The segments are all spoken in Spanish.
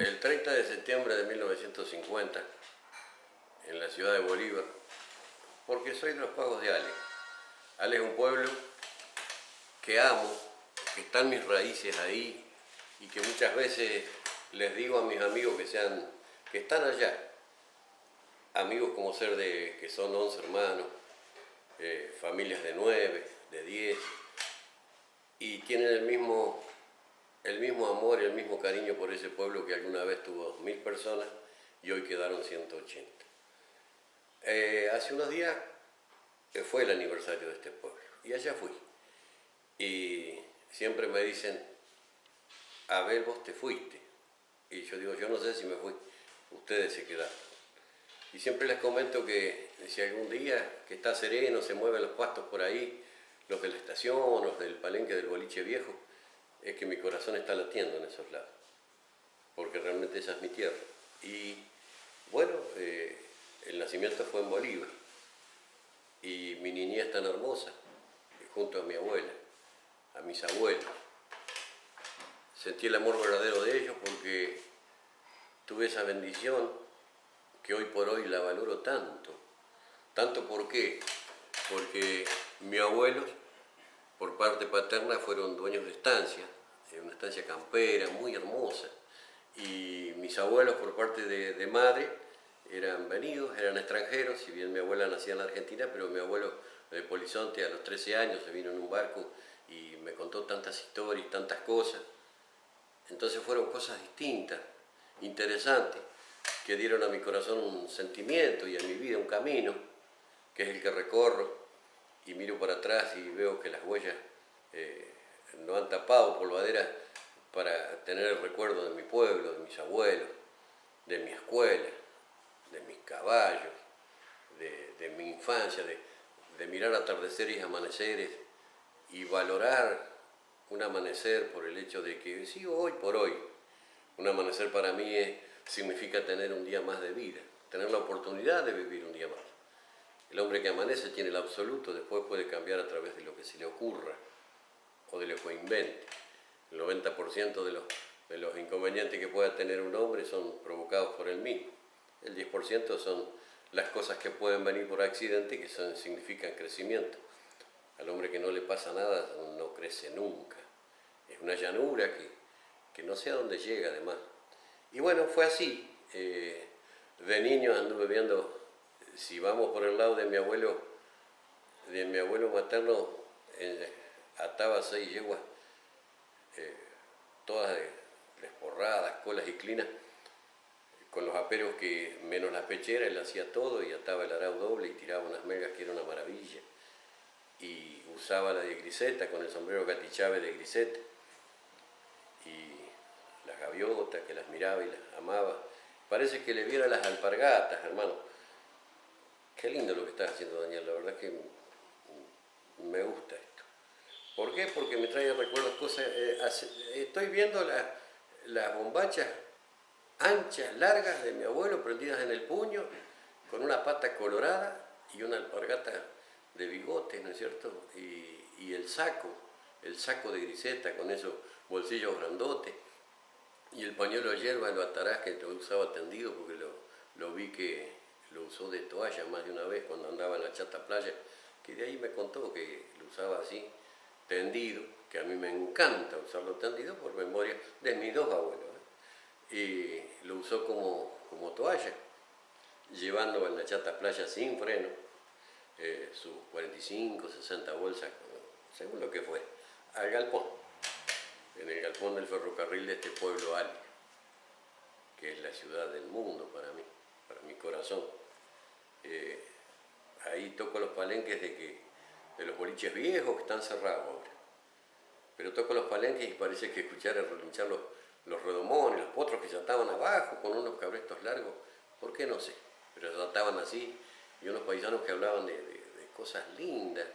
El 30 de septiembre de 1950, en la ciudad de Bolívar, porque soy de los pagos de Ale. Ale es un pueblo que amo, que están mis raíces ahí y que muchas veces les digo a mis amigos que están allá, amigos como ser de que son 11 hermanos, familias de 9, de 10, y tienen el mismo amor y el mismo cariño por ese pueblo que alguna vez tuvo 2000 personas y hoy quedaron 180. Hace unos días fue el aniversario de este pueblo y allá fui. Y siempre me dicen, Abel, vos te fuiste. Y yo digo, yo no sé si me fui, ustedes se quedaron. Y siempre les comento que si algún día que está sereno, se mueven los pastos por ahí, los de la estación, los del palenque del boliche viejo, es que mi corazón está latiendo en esos lados, porque realmente esa es mi tierra. Y bueno, el nacimiento fue en Bolívar, y mi niñez tan hermosa, junto a mi abuela, a mis abuelos. Sentí el amor verdadero de ellos porque tuve esa bendición que hoy por hoy la valoro tanto. ¿Tanto por qué? Porque mis abuelos, por parte paterna, fueron dueños de estancia, una estancia campera muy hermosa. Y mis abuelos, por parte de madre, eran venidos, eran extranjeros, si bien mi abuela nacía en la Argentina, pero mi abuelo de Polizonte a los 13 años se vino en un barco y me contó tantas historias, tantas cosas. Entonces fueron cosas distintas, interesantes, que dieron a mi corazón un sentimiento y a mi vida un camino, que es el que recorro y miro para atrás y veo que las huellas no han tapado polvaderas para tener el recuerdo de mi pueblo, de mis abuelos, de mi escuela, de mis caballos, de mi infancia, de mirar atardeceres y amaneceres y valorar un amanecer por el hecho de que sigo hoy por hoy. Un amanecer para mí significa tener un día más de vida, tener la oportunidad de vivir un día más. El hombre que amanece tiene el absoluto, después puede cambiar a través de lo que se le ocurra o de lo que invente. El 90% de los inconvenientes que pueda tener un hombre son provocados por él mismo. El 10% son las cosas que pueden venir por accidente y que significan crecimiento. Al hombre que no le pasa nada no crece nunca. Es una llanura que no sé a dónde llega además. Y bueno, fue así. De niño anduve viendo, si vamos por el lado de mi abuelo materno, ataba 6 yeguas, todas desporradas, colas y clinas, con los aperos que menos la pechera, él hacía todo y ataba el arado doble y tiraba unas megas que era una maravilla. Y usaba la de griseta con el sombrero gatichave de griseta y las gaviotas que las miraba y las amaba. Parece que le viera las alpargatas, hermano. Qué lindo lo que estás haciendo, Daniel, la verdad es que me gusta esto. ¿Por qué? Porque me trae recuerdos, cosas. Estoy viendo las bombachas anchas, largas de mi abuelo prendidas en el puño, con una pata colorada y una alpargata de bigote, ¿no es cierto? Y el saco de griseta con esos bolsillos grandotes, y el pañuelo de hierba lo atarás que lo usaba tendido porque lo vi que lo usó de toalla más de una vez cuando andaba en la chata playa, que de ahí me contó que lo usaba así, tendido, que a mí me encanta usarlo tendido por memoria de mis dos abuelos, y lo usó como toalla, llevando en la chata playa sin freno sus 45, 60 bolsas, según lo que fue, al galpón, en el galpón del ferrocarril de este pueblo Ali, que es la ciudad del mundo para mí, para mi corazón. Ahí toco los palenques de los boliches viejos que están cerrados ahora, pero toco los palenques y parece que escuchar relinchar los redomones, los potros que se ataban abajo con unos cabrestos largos, ¿por qué no sé? Pero se ataban así, y unos paisanos que hablaban de cosas lindas,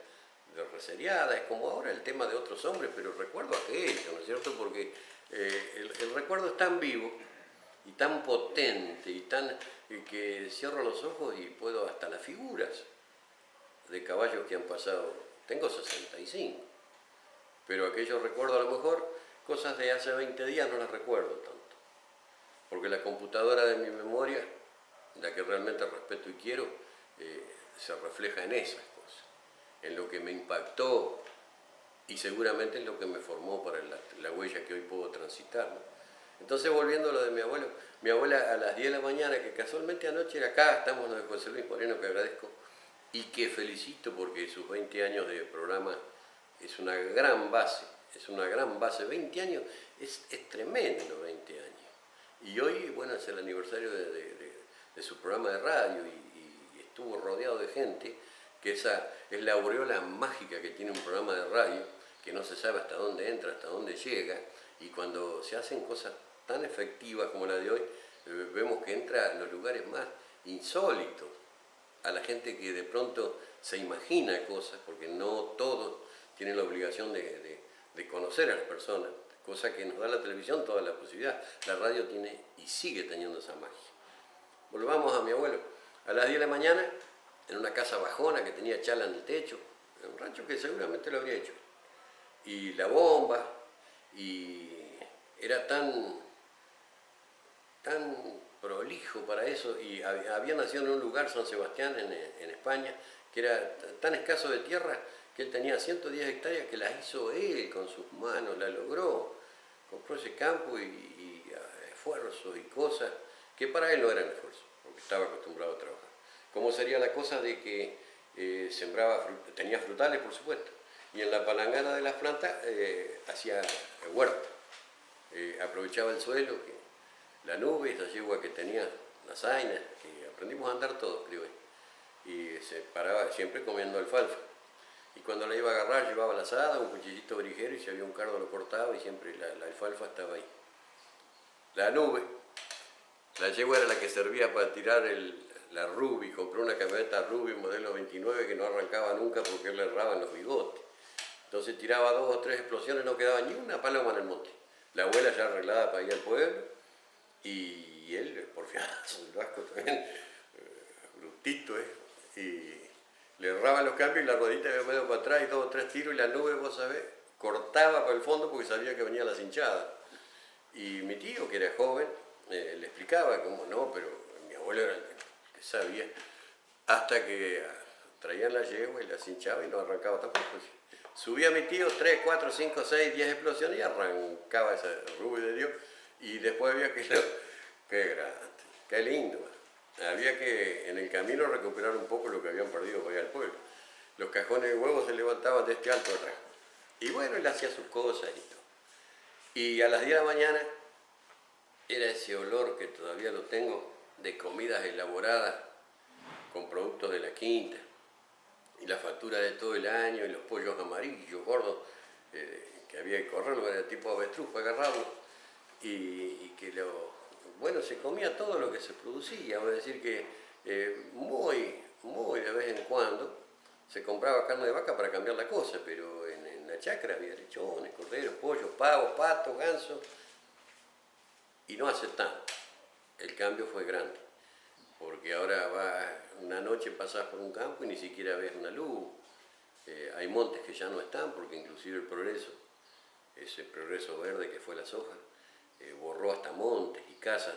de resereadas, es como ahora el tema de otros hombres, pero recuerdo aquello, ¿no es cierto? Porque el recuerdo es tan vivo y tan potente y que cierro los ojos y puedo hasta las figuras de caballos que han pasado. Tengo 65, pero aquellos recuerdo a lo mejor cosas de hace 20 días no las recuerdo tanto. porque la computadora de mi memoria, la que realmente respeto y quiero, se refleja en esas cosas, en lo que me impactó y seguramente en lo que me formó para la huella que hoy puedo transitar, ¿no? Entonces, volviendo a lo de mi abuela a las 10 de la mañana, que casualmente anoche era acá, estamos de José Luis Moreno, que agradezco y que felicito porque sus 20 años de programa es una gran base, 20 años es tremendo, 20 años. Y hoy, bueno, es el aniversario de su programa de radio y estuvo rodeado de gente, que esa es la aureola mágica que tiene un programa de radio, que no se sabe hasta dónde entra, hasta dónde llega, y cuando se hacen cosas tan efectivas como la de hoy, vemos que entra en los lugares más insólitos, a la gente que de pronto se imagina cosas, porque no todos tienen la obligación de conocer a las personas, cosa que nos da la televisión toda la posibilidad. La radio tiene y sigue teniendo esa magia. Volvamos a mi abuelo. A las 10 de la mañana, en una casa bajona que tenía chala en el techo, en un rancho que seguramente lo habría hecho, y la bomba, y era tan prolijo para eso, y había nacido en un lugar, San Sebastián, en España, que era tan escaso de tierra que él tenía 110 hectáreas que las hizo él con sus manos, la logró, compró ese campo y esfuerzos y cosas que para él no eran esfuerzos, porque estaba acostumbrado a trabajar. ¿Cómo sería la cosa de que tenía frutales, por supuesto, y en la palangana de las plantas hacía huerta, aprovechaba el suelo, la nube, esa yegua que tenía, la zaina, que aprendimos a andar todos, creo, y se paraba siempre comiendo alfalfa. Y cuando la iba a agarrar llevaba la azada, un cuchillito orijero, y si había un cardo lo cortaba y siempre la alfalfa estaba ahí. La nube, la yegua era la que servía para tirar la Ruby, compró una camioneta Ruby modelo 29 que no arrancaba nunca porque él le erraba en los bigotes. Entonces tiraba 2 o 3 explosiones, no quedaba ni una paloma en el monte. La abuela ya arreglada para ir al pueblo, y él, porfiadazo, el vasco también, brutito, y le erraban los cambios y la rodita iba medio para atrás y 2 o 3 tiros, y la nube, vos sabés, cortaba por el fondo porque sabía que venía la cinchada. Y mi tío, que era joven, le explicaba cómo no, pero mi abuelo era el que sabía, hasta que traían la yegua y la cinchaba y no arrancaba tampoco. Subía mi tío 3, 4, 5, 6, 10 explosiones y arrancaba ese rubio de Dios. Y después había que... ¡Qué grande! ¡Qué lindo! Había que en el camino recuperar un poco lo que habían perdido para ir al pueblo. Los cajones de huevos se levantaban de este alto atrás. Y bueno, él hacía sus cosas y todo. Y a las 10 de la mañana era ese olor que todavía lo tengo de comidas elaboradas con productos de la quinta. Y la factura de todo el año, y los pollos amarillos, gordos, que había que correrlo, era tipo avestruz para agarrarlo, y que bueno, se comía todo lo que se producía, es decir que muy de vez en cuando se compraba carne de vaca para cambiar la cosa, pero en la chacra había lechones, corderos, pollos, pavos, patos, gansos, y no hace tanto. El cambio fue grande, porque ahora una noche pasás por un campo y ni siquiera ves una luz. Hay montes que ya no están, porque inclusive el progreso, ese progreso verde que fue la soja, borró hasta montes y casas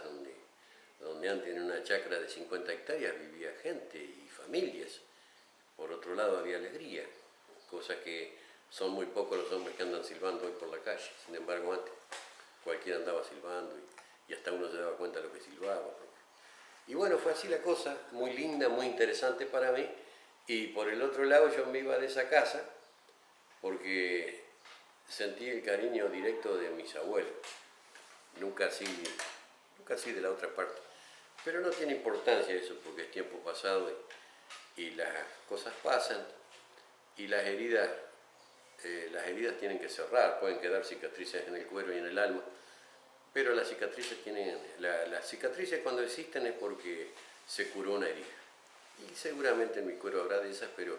donde antes en una chacra de 50 hectáreas vivía gente y familias. Por otro lado había alegría, cosas que son muy pocos los hombres que andan silbando hoy por la calle. Sin embargo, antes cualquiera andaba silbando y hasta uno se daba cuenta de lo que silbaba. Y bueno, fue así la cosa, muy linda, muy interesante para mí. Y por el otro lado yo me iba de esa casa porque sentí el cariño directo de mis abuelos. Nunca así de la otra parte. Pero no tiene importancia eso porque es tiempo pasado y las cosas pasan y las heridas tienen que cerrar, pueden quedar cicatrices en el cuero y en el alma, pero las cicatrices cuando existen es porque se curó una herida. Y seguramente en mi cuero habrá de esas, pero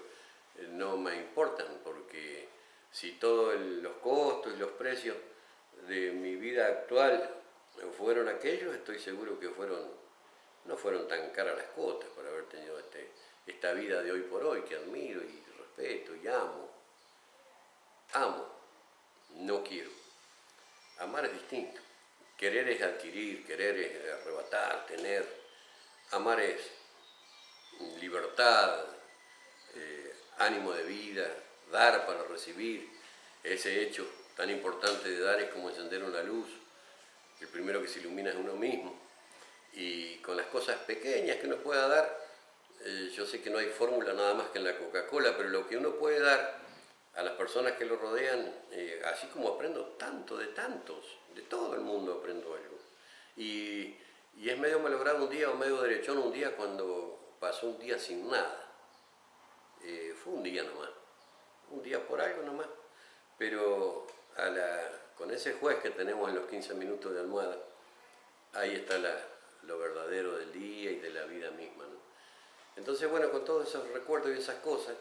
no me importan, porque si todos los costos y los precios de mi vida actual fueron aquellos, estoy seguro que no fueron tan caras las cuotas por haber tenido esta vida de hoy por hoy, que admiro y respeto y amo. Amo, no quiero. Amar es distinto. querer es adquirir, querer es arrebatar, tener, amar es libertad, ánimo de vida, dar para recibir. Ese hecho tan importante de dar es como encender una luz. El primero que se ilumina es uno mismo. Y con las cosas pequeñas que uno pueda dar, yo sé que no hay fórmula nada más que en la Coca-Cola, pero lo que uno puede dar a las personas que lo rodean, así como aprendo tanto de tantos, de todo el mundo aprendo algo. Y es medio malogrado un día o medio derechón un día cuando pasó un día sin nada. Fue un día nomás, un día por algo nomás, pero con ese juez que tenemos en los 15 minutos de almohada, ahí está lo verdadero del día y de la vida misma, ¿no? Entonces, bueno, con todos esos recuerdos y esas cosas,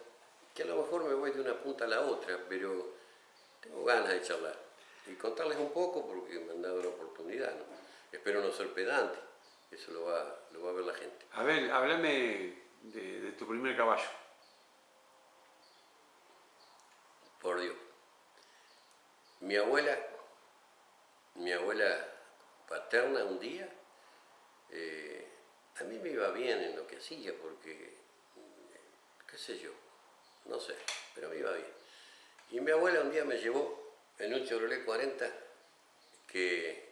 que a lo mejor me voy de una punta a la otra, pero tengo ganas de charlar y contarles un poco porque me han dado la oportunidad, ¿no? Espero no ser pedante, eso lo va a ver la gente. A ver, háblame de tu primer caballo. Por Dios. Mi abuela paterna un día, a mí me iba bien en lo que hacía porque, qué sé yo, no sé, pero me iba bien. Y mi abuela un día me llevó en un Chevrolet 40 que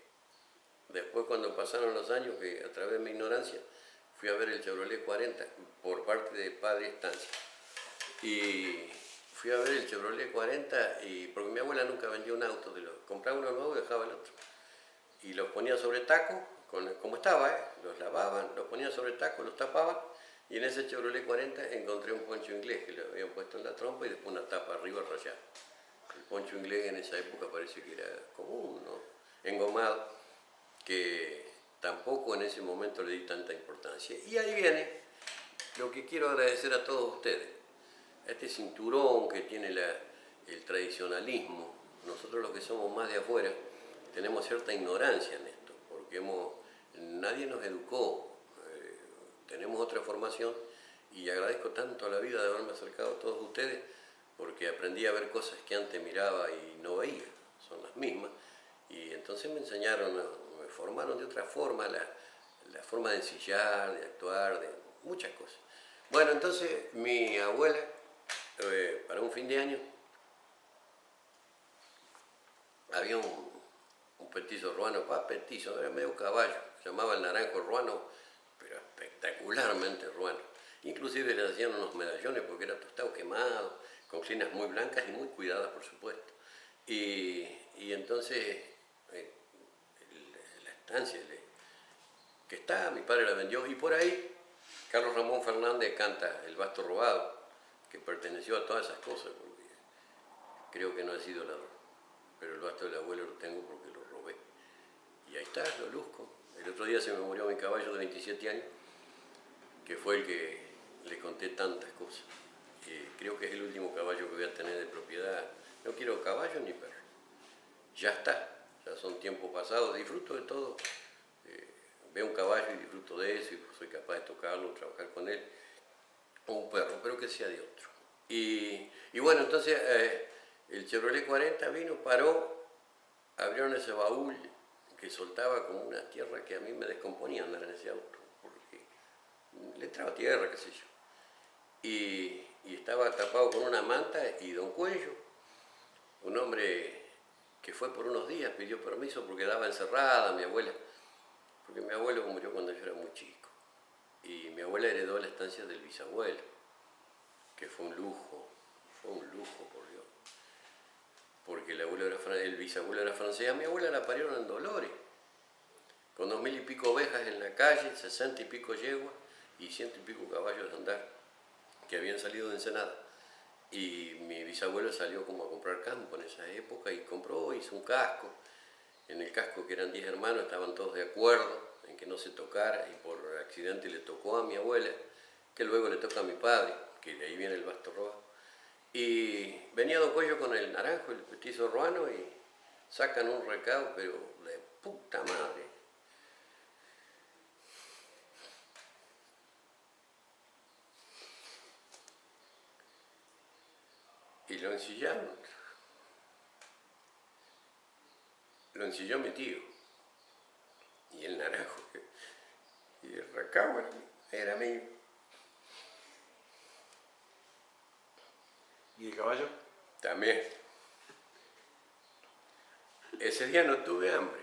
después cuando pasaron los años, que a través de mi ignorancia, fui a ver el Chevrolet 40 por parte de Padre Estancia. Y fui a ver el Chevrolet 40 porque mi abuela nunca vendía un auto, compraba uno nuevo y dejaba el otro. Y los ponía sobre taco, como estaba, los lavaban, los ponían sobre taco, los tapaban, y en ese Chevrolet 40 encontré un poncho inglés que le habían puesto en la trompa y después una tapa arriba rayada. El poncho inglés en esa época parece que era común, ¿no? Engomado, que tampoco en ese momento le di tanta importancia. Y ahí viene lo que quiero agradecer a todos ustedes. Este cinturón que tiene el tradicionalismo, nosotros los que somos más de afuera, tenemos cierta ignorancia en esto, porque nadie nos educó, tenemos otra formación y agradezco tanto a la vida de haberme acercado a todos ustedes porque aprendí a ver cosas que antes miraba y no veía, son las mismas, y entonces me enseñaron, me formaron de otra forma, la forma de ensillar, de actuar, de muchas cosas. Bueno, entonces mi abuela, para un fin de año, había un petizo ruano, petizo, era medio caballo, se llamaba el naranjo ruano, pero espectacularmente ruano. Inclusive le hacían unos medallones porque era tostado quemado, con crinas muy blancas y muy cuidadas, por supuesto. Y entonces, la estancia que está, mi padre la vendió, y por ahí Carlos Ramón Fernández canta El Basto Robado, que perteneció a todas esas cosas, porque creo que no ha sido ladrón, pero el basto del abuelo lo tengo porque lo robé. Y ahí está, lo luzco. El otro día se me murió mi caballo de 27 años, que fue el que le conté tantas cosas. Creo que es el último caballo que voy a tener de propiedad. No quiero caballo ni perro. Ya está, ya son tiempos pasados, disfruto de todo. Veo un caballo y disfruto de eso y soy capaz de tocarlo, trabajar con él. O un perro, pero que sea de otro. Y bueno, entonces el Chevrolet 40 vino, paró, abrieron ese baúl que soltaba como una tierra que a mí me descomponía andar en ese auto, porque le entraba tierra, qué sé yo. Y estaba tapado con una manta y don Cuello, un hombre que fue por unos días, pidió permiso porque daba encerrada a mi abuela, porque mi abuelo murió cuando yo era muy chico. Y mi abuela heredó la estancia del bisabuelo, que fue un lujo por Dios. Porque el bisabuelo era francés, a mi abuela la parieron en Dolores, con 2000 y pico ovejas en la calle, 60 y pico yeguas y 100 y pico caballos de andar, que habían salido de Ensenada. Y mi bisabuelo salió como a comprar campo en esa época y compró, hizo un casco. En el casco, que eran 10 hermanos, estaban todos de acuerdo en que no se tocara, y por accidente le tocó a mi abuela, que luego le toca a mi padre, que de ahí viene el basto robado. Y venía don Cuello con el naranjo, el petizo ruano, y sacan un recado, pero de puta madre. Y lo ensillaron. Lo ensilló mi tío. y el naranjo, y el recao era mío. ¿Y el caballo? También. Ese día no tuve hambre.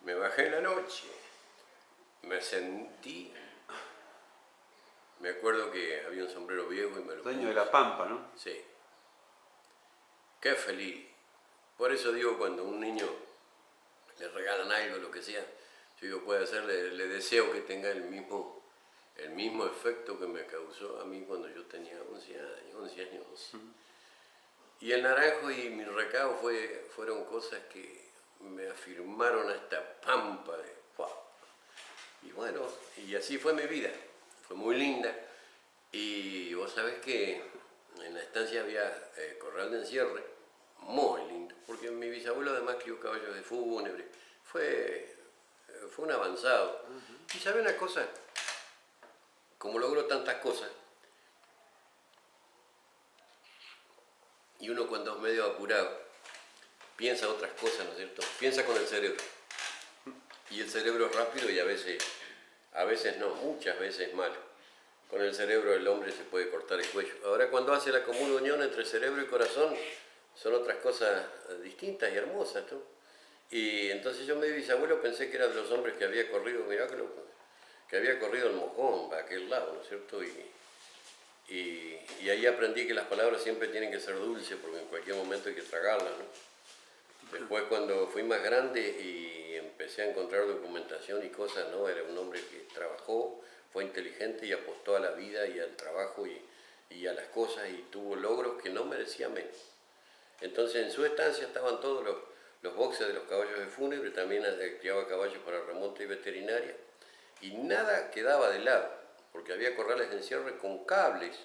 Me bajé en la noche, me sentí. Me acuerdo que había un sombrero viejo y me lo Dueño puse. de la pampa, ¿no? Sí. Qué feliz. Por eso digo, cuando a un niño le regalan algo, lo que sea, yo digo, puede hacerle, le deseo que tenga el mismo efecto que me causó a mí cuando yo tenía 11 años, 11 años. 12. Y el naranjo y mi recao fueron cosas que me afirmaron a esta pampa de ¡wow! Y bueno, y así fue mi vida. Fue muy linda. Y vos sabés que en la estancia había corral de encierre, muy lindo, porque mi bisabuelo además crió caballos de fúnebre. Fue un avanzado. Y sabe una cosa, como logró tantas cosas, y uno cuando es medio apurado, piensa otras cosas, ¿no es cierto? Piensa con el cerebro. Y el cerebro es rápido y a veces no, muchas veces malo. Con el cerebro del hombre se puede cortar el cuello. Ahora cuando hace la común unión entre cerebro y corazón, son otras cosas distintas y hermosas, ¿no? Y entonces yo, mi bisabuelo, pensé que era de los hombres que había corrido, mirá que había corrido el mojón para aquel lado, ¿no es cierto? Y ahí aprendí que las palabras siempre tienen que ser dulces, porque en cualquier momento hay que tragarlas, ¿no? Después, cuando fui más grande y empecé a encontrar documentación y cosas, ¿no? Era un hombre que trabajó, fue inteligente y apostó a la vida y al trabajo y a las cosas y tuvo logros que no merecía menos. Entonces, en su estancia estaban todos los boxes de los caballos de fúnebre, también criaba caballos para remonte y veterinaria, y nada quedaba de lado, porque había corrales de encierre con cables,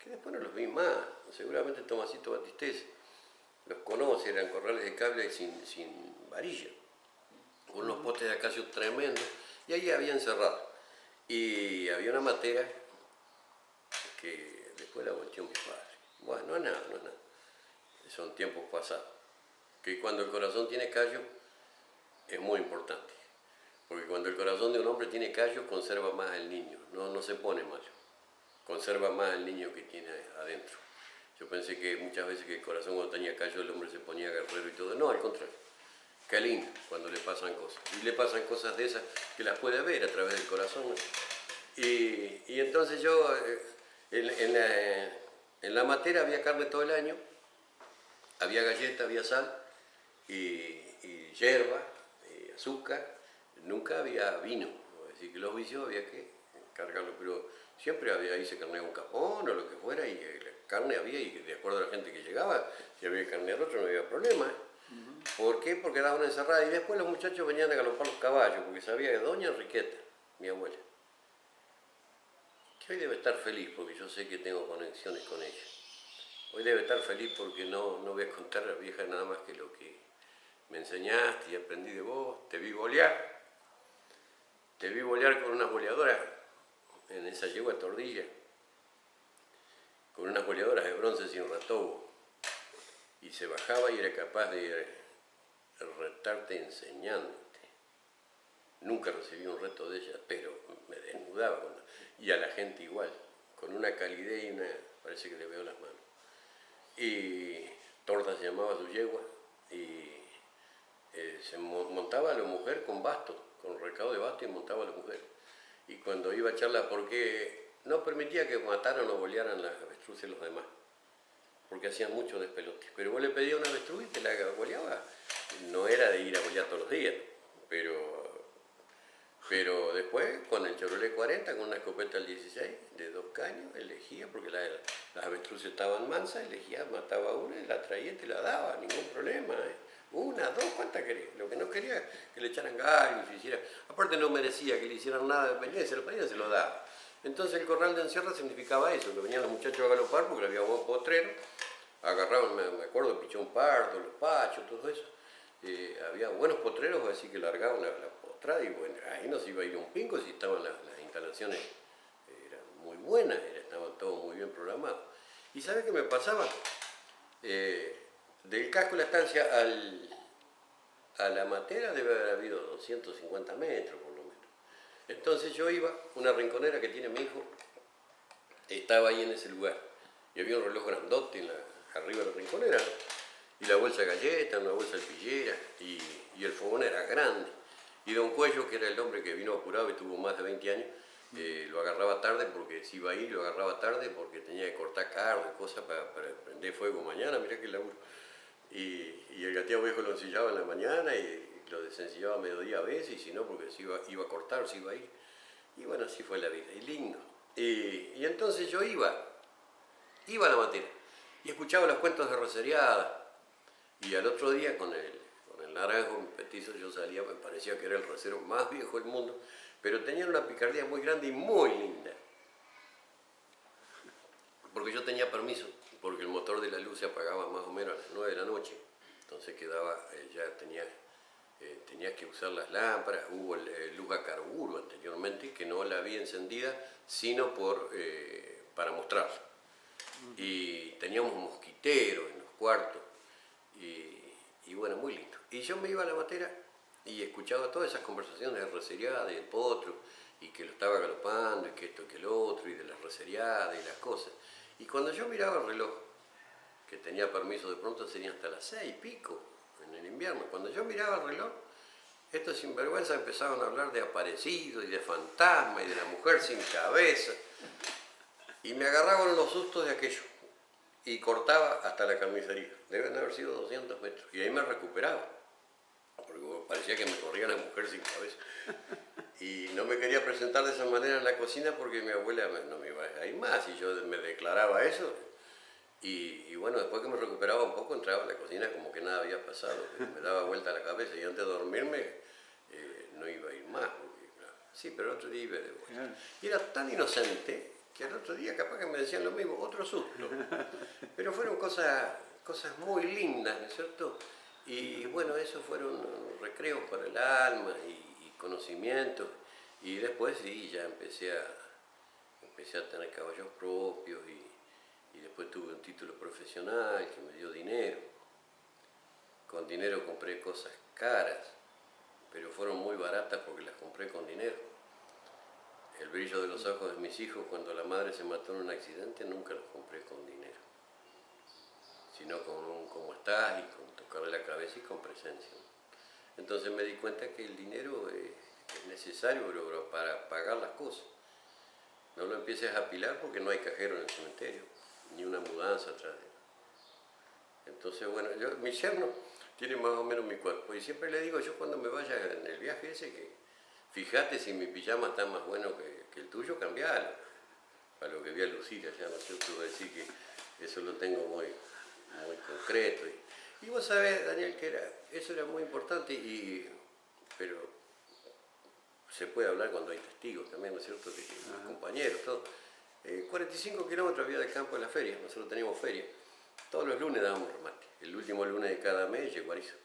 que después no los vi más. Seguramente Tomasito Batistés los conoce, eran corrales de cable sin varilla, con unos postes de acacio tremendos, y ahí había encerrado. Y había una matera que después la volteó mi padre. Bueno, no es nada, no es nada. Son tiempos pasados. Que cuando el corazón tiene callo es muy importante. Porque cuando el corazón de un hombre tiene callo, conserva más al niño, no se pone malo. Conserva más al niño que tiene adentro. Yo pensé que muchas veces que el corazón cuando tenía callo el hombre se ponía guerrero y todo. No, al contrario. Qué lindo cuando le pasan cosas. Y le pasan cosas de esas que las puede ver a través del corazón, ¿no? Y entonces yo, en la matera había carne todo el año, había galleta, había sal y hierba, y azúcar, nunca había vino. Es decir, que los vicios había que cargarlo, pero siempre había, ahí se carneaba un capón o lo que fuera, y la carne había, y de acuerdo a la gente que llegaba, si había que carnear otro no había problema. ¿Por qué? Porque daba una encerrada y después los muchachos venían a galopar los caballos, porque sabía que doña Enriqueta, mi abuela, que hoy debe estar feliz porque yo sé que tengo conexiones con ella. Hoy debe estar feliz porque no voy a contar a la vieja nada más que lo que me enseñaste y aprendí de vos. Te vi bolear con unas boleadoras en esa yegua tordilla, con unas boleadoras de bronce sin ratobo, y se bajaba y era capaz de retarte enseñándote. Nunca recibí un reto de ella, pero me desnudaba, y a la gente igual, con una calidez y una, parece que le veo las manos. Y Torta se llamaba su yegua, y se montaba a la mujer con basto, con recado de basto, y montaba a la mujer. Y cuando iba a echarla, porque no permitía que mataran o bolearan las avestruces los demás, porque hacían mucho despelote. Pero vos le pedías una avestruz y te la boleaba. No era de ir a bolear todos los días, pero después, con el Chevrolet 40, con una escopeta al 16, de 2 caños, elegía, porque las avestruces estaban mansas, elegía, mataba una y la traía y te la daba, ningún problema. Una, dos, ¿cuántas querías? Lo que no quería, que le echaran gallos, hiciera. Aparte no merecía que le hicieran nada, venía y se lo pedían, se lo daba. Entonces el corral de encierro significaba eso, que venían los muchachos a galopar porque había buen potrero, agarraban, me acuerdo, pichón pardo, los pachos, todo eso. Había buenos potreros, así que largaban la postrada y bueno, ahí no se iba a ir un pingo si estaban las instalaciones, eran muy buenas, estaban todo muy bien programados. ¿Y sabe qué me pasaba? Del casco de la estancia a la matera debe haber habido 250 metros por lo menos. Entonces yo iba, una rinconera que tiene mi hijo, estaba ahí en ese lugar. Y había un reloj grandote arriba de la rinconera, y la bolsa de galletas, una bolsa de pillera, y el fogón era grande. Y don Cuello, que era el hombre que vino apurado y tuvo más de 20 años, lo agarraba tarde porque se iba a ir, lo agarraba tarde porque tenía que cortar carne, cosas para prender fuego mañana, mirá qué laburo. Y el gateado viejo lo ensillaba en la mañana y lo desencillaba a mediodía a veces, y si no, porque se iba a cortar, se iba a ir. Y bueno, así fue la vida, y lindo. Y entonces yo iba a la matera y escuchaba los cuentos de Roseriada. Y al otro día con el naranjo, mi petizo, yo salía, me parecía que era el recero más viejo del mundo, pero tenían una picardía muy grande y muy linda. Porque yo tenía permiso, porque el motor de la luz se apagaba más o menos a las 9 de la noche, entonces quedaba, ya tenías que usar las lámparas, hubo luz a carburo anteriormente, que no la había encendida, sino para mostrarla. Y teníamos mosquiteros en los cuartos, y bueno, muy lindo. Y yo me iba a la matera y escuchaba todas esas conversaciones de Roseriada y del potro, y que lo estaba galopando, y que esto y que lo otro, y de las Roseriadas y las cosas. Y cuando yo miraba el reloj, que tenía permiso, de pronto serían hasta las 6:00 en el invierno. Cuando yo miraba el reloj, estos sinvergüenza empezaban a hablar de aparecido y de fantasma y de la mujer sin cabeza. Y me agarraban los sustos de aquello. Y cortaba hasta la carnicería. Deben haber sido 200 metros. Y ahí me recuperaba. Porque parecía que me corría la mujer sin cabeza. Y no me quería presentar de esa manera en la cocina porque mi abuela no me iba a ir más. Y yo me declaraba eso. Y bueno, después que me recuperaba un poco, entraba a la cocina como que nada había pasado. Me daba vuelta la cabeza y antes de dormirme no iba a ir más. Porque, claro, sí, pero el otro día iba de vuelta. Y era tan inocente que al otro día capaz que me decían lo mismo, otro susto. Pero fueron cosas muy lindas, ¿no es cierto? Y bueno, esos fueron recreos para el alma y conocimientos. Y después sí, ya empecé a tener caballos propios y después tuve un título profesional que me dio dinero. Con dinero compré cosas caras, pero fueron muy baratas porque las compré con dinero. El brillo de los ojos de mis hijos cuando la madre se mató en un accidente nunca los compré con dinero, sino con un cómo estás y con tocarle la cabeza y con presencia. Entonces me di cuenta que el dinero es necesario para pagar las cosas. No lo empieces a apilar porque no hay cajero en el cementerio, ni una mudanza atrás de él. Entonces, bueno, mi yerno tiene más o menos mi cuerpo. Y siempre le digo, yo cuando me vaya en el viaje ese, que fíjate si mi pijama está más bueno que el tuyo, cambialo. Para lo que voy a lucir allá, ¿no es cierto? Voy a decir que eso lo tengo muy concreto. Y vos sabés, Daniel, que eso era muy importante, pero se puede hablar cuando hay testigos también, ¿no es cierto? Que los compañeros, todo. 45 kilómetros había del campo de la feria, nosotros teníamos feria. Todos los lunes dábamos remate. El último lunes de cada mes llegó Arizo.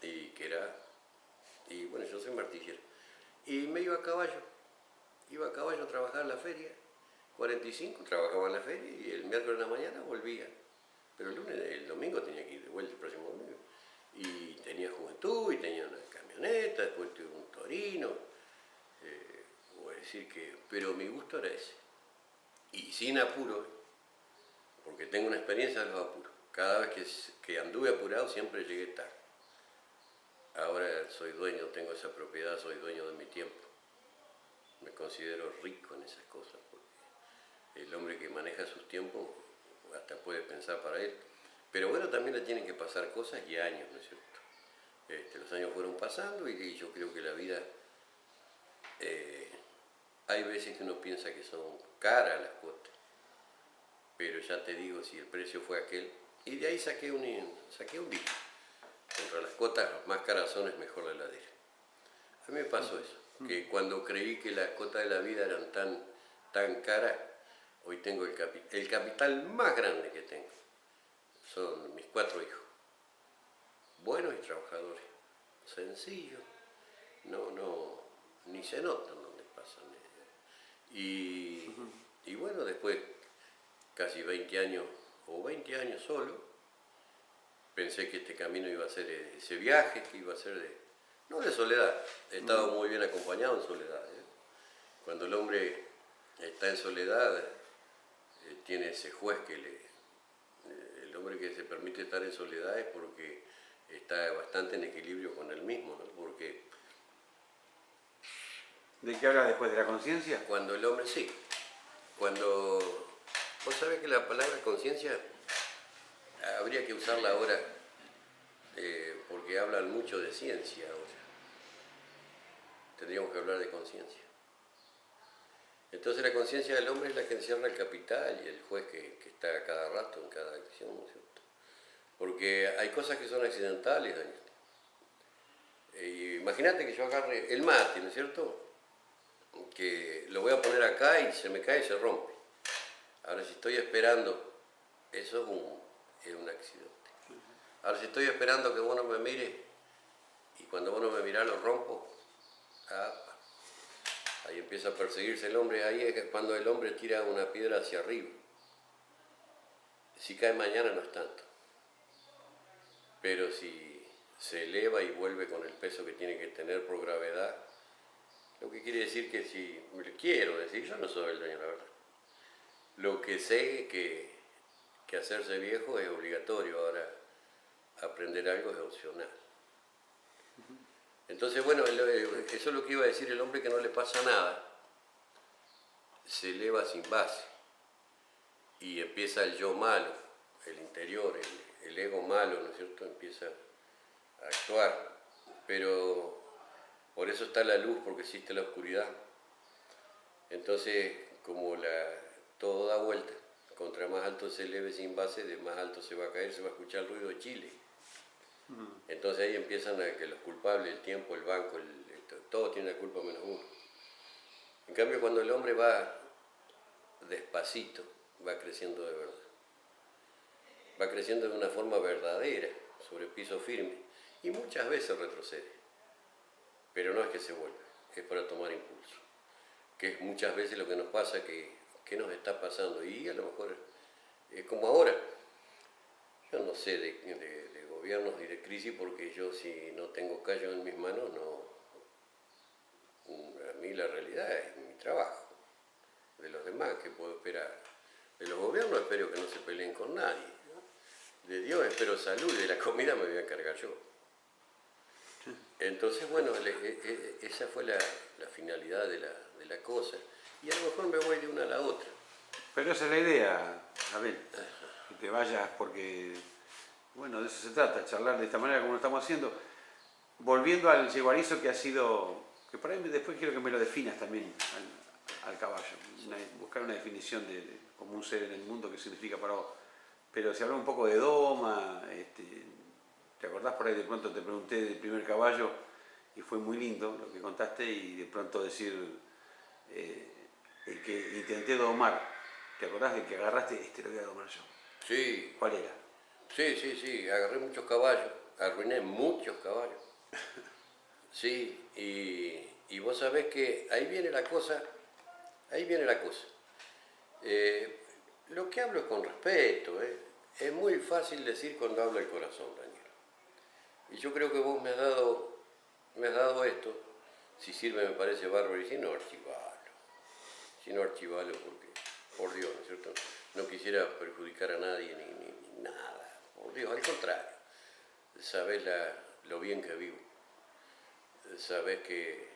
Y bueno, yo soy martillero. Y me iba a caballo a trabajar en la feria. 45 trabajaba en la feria y el miércoles de la mañana volvía. Pero el domingo tenía que ir de vuelta el próximo domingo. Y tenía juventud y tenía una camioneta, después tuve un Torino. Voy a decir pero mi gusto era ese. Y sin apuro, porque tengo una experiencia de los apuros. Cada vez que anduve apurado siempre llegué tarde. Ahora soy dueño, tengo esa propiedad, soy dueño de mi tiempo. Me considero rico en esas cosas, porque el hombre que maneja sus tiempos hasta puede pensar para él. Pero bueno, también le tienen que pasar cosas y años, ¿no es cierto? Los años fueron pasando y yo creo que la vida, hay veces que uno piensa que son caras las cuotas, pero ya te digo, si el precio fue aquel, y de ahí saqué un dicho, entre las cuotas más caras son es mejor la heladera. A mí me pasó eso, que cuando creí que las cuotas de la vida eran tan caras, hoy tengo el capital más grande que tengo, son mis 4 hijos, buenos y trabajadores, sencillos, ni se notan donde pasan. Y bueno, después casi 20 años solo, pensé que este camino iba a ser ese viaje, que iba a ser no de soledad, he estado muy bien acompañado en soledad. Cuando el hombre está en soledad, tiene ese juez que el hombre que se permite estar en soledad es porque está bastante en equilibrio con él mismo, ¿no? Porque ¿De qué habla después de la conciencia? cuando el hombre, sí, cuando vos sabés que la palabra conciencia habría que usarla ahora porque hablan mucho de ciencia ahora. Tendríamos que hablar de conciencia. Entonces la conciencia del hombre es la que encierra el capital y el juez que está a cada rato, en cada acción, ¿no es cierto? Porque hay cosas que son accidentales, Daniel. Imagínate que yo agarre el mate, ¿no es cierto? Que lo voy a poner acá y se me cae y se rompe. Ahora si estoy esperando, eso es un accidente. Ahora si estoy esperando que vos no me mires y cuando vos no me mirás lo rompo, ahí empieza a perseguirse el hombre, ahí es cuando el hombre tira una piedra hacia arriba. Si cae mañana no es tanto, pero si se eleva y vuelve con el peso que tiene que tener por gravedad, lo que quiere decir que si, quiero decir, yo no soy el dueño, la verdad. Lo que sé que hacerse viejo es obligatorio, ahora aprender algo es opcional. Entonces, bueno, eso es lo que iba a decir, el hombre que no le pasa nada, se eleva sin base y empieza el yo malo, el interior, el ego malo, ¿no es cierto? Empieza a actuar, pero por eso está la luz, porque existe la oscuridad. Entonces, como todo da vuelta, contra más alto se eleve sin base, de más alto se va a caer, se va a escuchar el ruido de Chile. Entonces ahí empiezan a que los culpables, el tiempo, el banco, todo tiene la culpa menos uno. En cambio, cuando el hombre va despacito, va creciendo de verdad. Va creciendo de una forma verdadera, sobre piso firme, y muchas veces retrocede. Pero no es que se vuelva, es para tomar impulso. Que es muchas veces lo que nos pasa, que nos está pasando, y a lo mejor es como ahora. Yo no sé de gobiernos ni de crisis porque yo si no tengo callo en mis manos, a mí la realidad es mi trabajo. De los demás, ¿qué puedo esperar? De los gobiernos espero que no se peleen con nadie, ¿no? De Dios espero salud y de la comida me voy a encargar yo. Entonces, bueno, esa fue la finalidad de la cosa. Y a lo mejor me voy de una a la otra. Pero esa es la idea, Abel, que te vayas porque, bueno, de eso se trata, charlar de esta manera como lo estamos haciendo. Volviendo al yeguarizo que ha sido, que por ahí después quiero que me lo definas también al caballo, buscar una definición como un ser en el mundo que significa para vos. Pero se habló un poco de doma, ¿te acordás por ahí de pronto te pregunté del primer caballo y fue muy lindo lo que contaste y de pronto decir el que intenté domar? ¿Te acordás de que agarraste, lo voy a domar yo? Sí. ¿Cuál era? Sí, agarré muchos caballos, arruiné muchos caballos. Sí, y vos sabés que ahí viene la cosa, lo que hablo es con respeto, es muy fácil decir cuando habla el corazón, Daniel. Y yo creo que vos me has dado esto, si sirve me parece bárbaro, y si no archivalo porque, por Dios, ¿no es cierto? No quisiera perjudicar a nadie ni nada, por Dios, al contrario, sabés lo bien que vivo, sabés que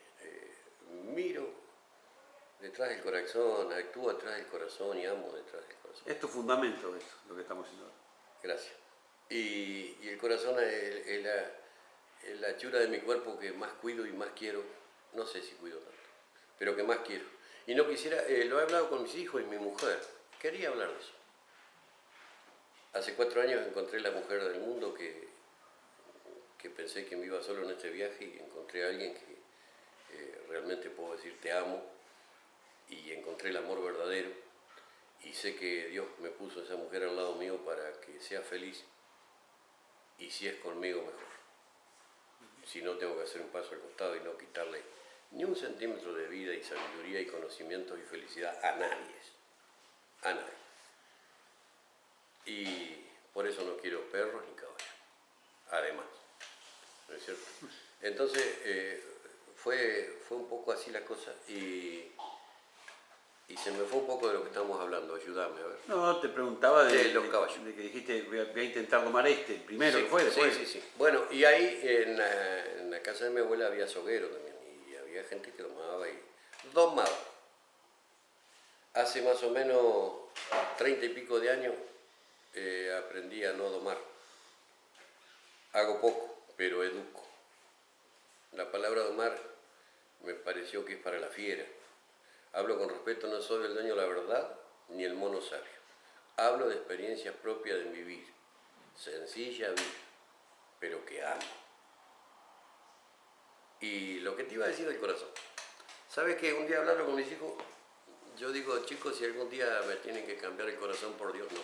miro detrás del corazón, actúo detrás del corazón y amo detrás del corazón. Es tu fundamento esto, lo que estamos haciendo ahora. Gracias. Y el corazón es la hechura de mi cuerpo que más cuido y más quiero, no sé si cuido tanto, pero que más quiero. Y no quisiera, lo he hablado con mis hijos y mi mujer, quería hablar de eso. Hace 4 años encontré la mujer del mundo que pensé que me iba solo en este viaje y encontré a alguien que realmente puedo decir te amo y encontré el amor verdadero y sé que Dios me puso esa mujer al lado mío para que sea feliz y si es conmigo mejor. Si no tengo que hacer un paso al costado y no quitarle ni un centímetro de vida y sabiduría y conocimientos y felicidad a nadie. Y por eso no quiero perros ni caballos. Entonces fue un poco así la cosa y se me fue un poco de lo que estamos hablando, ayúdame a ver. No, te preguntaba De los caballos. de que dijiste voy a intentar domar este, el primero Sí, que fue después. sí. Bueno, y ahí en la casa de mi abuela había soguero también y había gente que domaba y domaba. Hace más o menos 30 y pico de años aprendí a no domar. Hago poco, pero educo. La palabra domar me pareció que es para la fiera. Hablo con respeto, no soy el dueño de la verdad ni el mono sabio. Hablo de experiencias propias de mi vida, sencilla vida, pero que amo. Y lo que te iba a decir del corazón. ¿Sabes que un día hablando con mis hijos, yo digo, chicos, si algún día me tienen que cambiar el corazón, por Dios, no.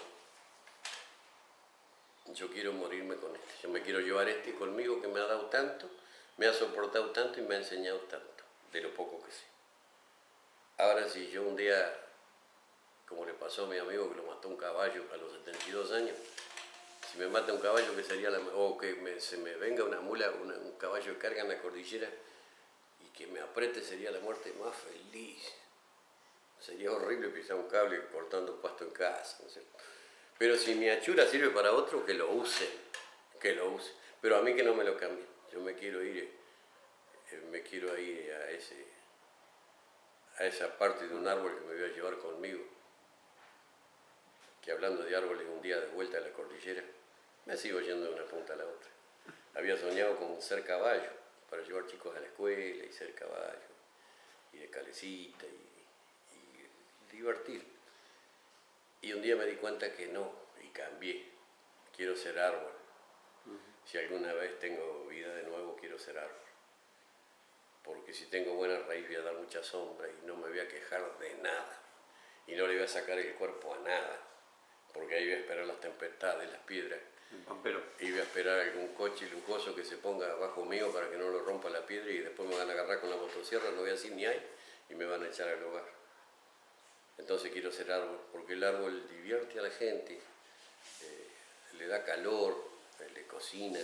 Yo quiero morirme con este. Yo me quiero llevar este conmigo que me ha dado tanto, me ha soportado tanto y me ha enseñado tanto, de lo poco que sé. Ahora, si yo un día, como le pasó a mi amigo que lo mató un caballo a los 72 años, si me mata un caballo, que sería o que se me venga una mula, un caballo de carga en la cordillera y que me apriete, sería la muerte más feliz. Sería horrible pisar un cable cortando pasto en casa, ¿no es cierto? Pero si mi achura sirve para otro, que lo usen, que lo usen. Pero a mí que no me lo cambien. Yo me quiero ir a esa parte de un árbol que me voy a llevar conmigo. Que hablando de árboles, un día de vuelta a la cordillera, me sigo yendo de una punta a la otra. Había soñado con ser caballo, para llevar chicos a la escuela y ser caballo, y de calecita y divertir. Y un día me di cuenta que no, y cambié. Quiero ser árbol. Si alguna vez tengo vida de nuevo, quiero ser árbol. Porque si tengo buena raíz voy a dar mucha sombra y no me voy a quejar de nada. Y no le voy a sacar el cuerpo a nada. Porque ahí voy a esperar las tempestades, las piedras. Y voy a esperar algún coche lujoso que se ponga abajo mío para que no lo rompa la piedra y después me van a agarrar con la motosierra, no voy a decir ni hay, y me van a echar al hogar. Entonces quiero ser árbol, porque el árbol divierte a la gente, le da calor, le cocina,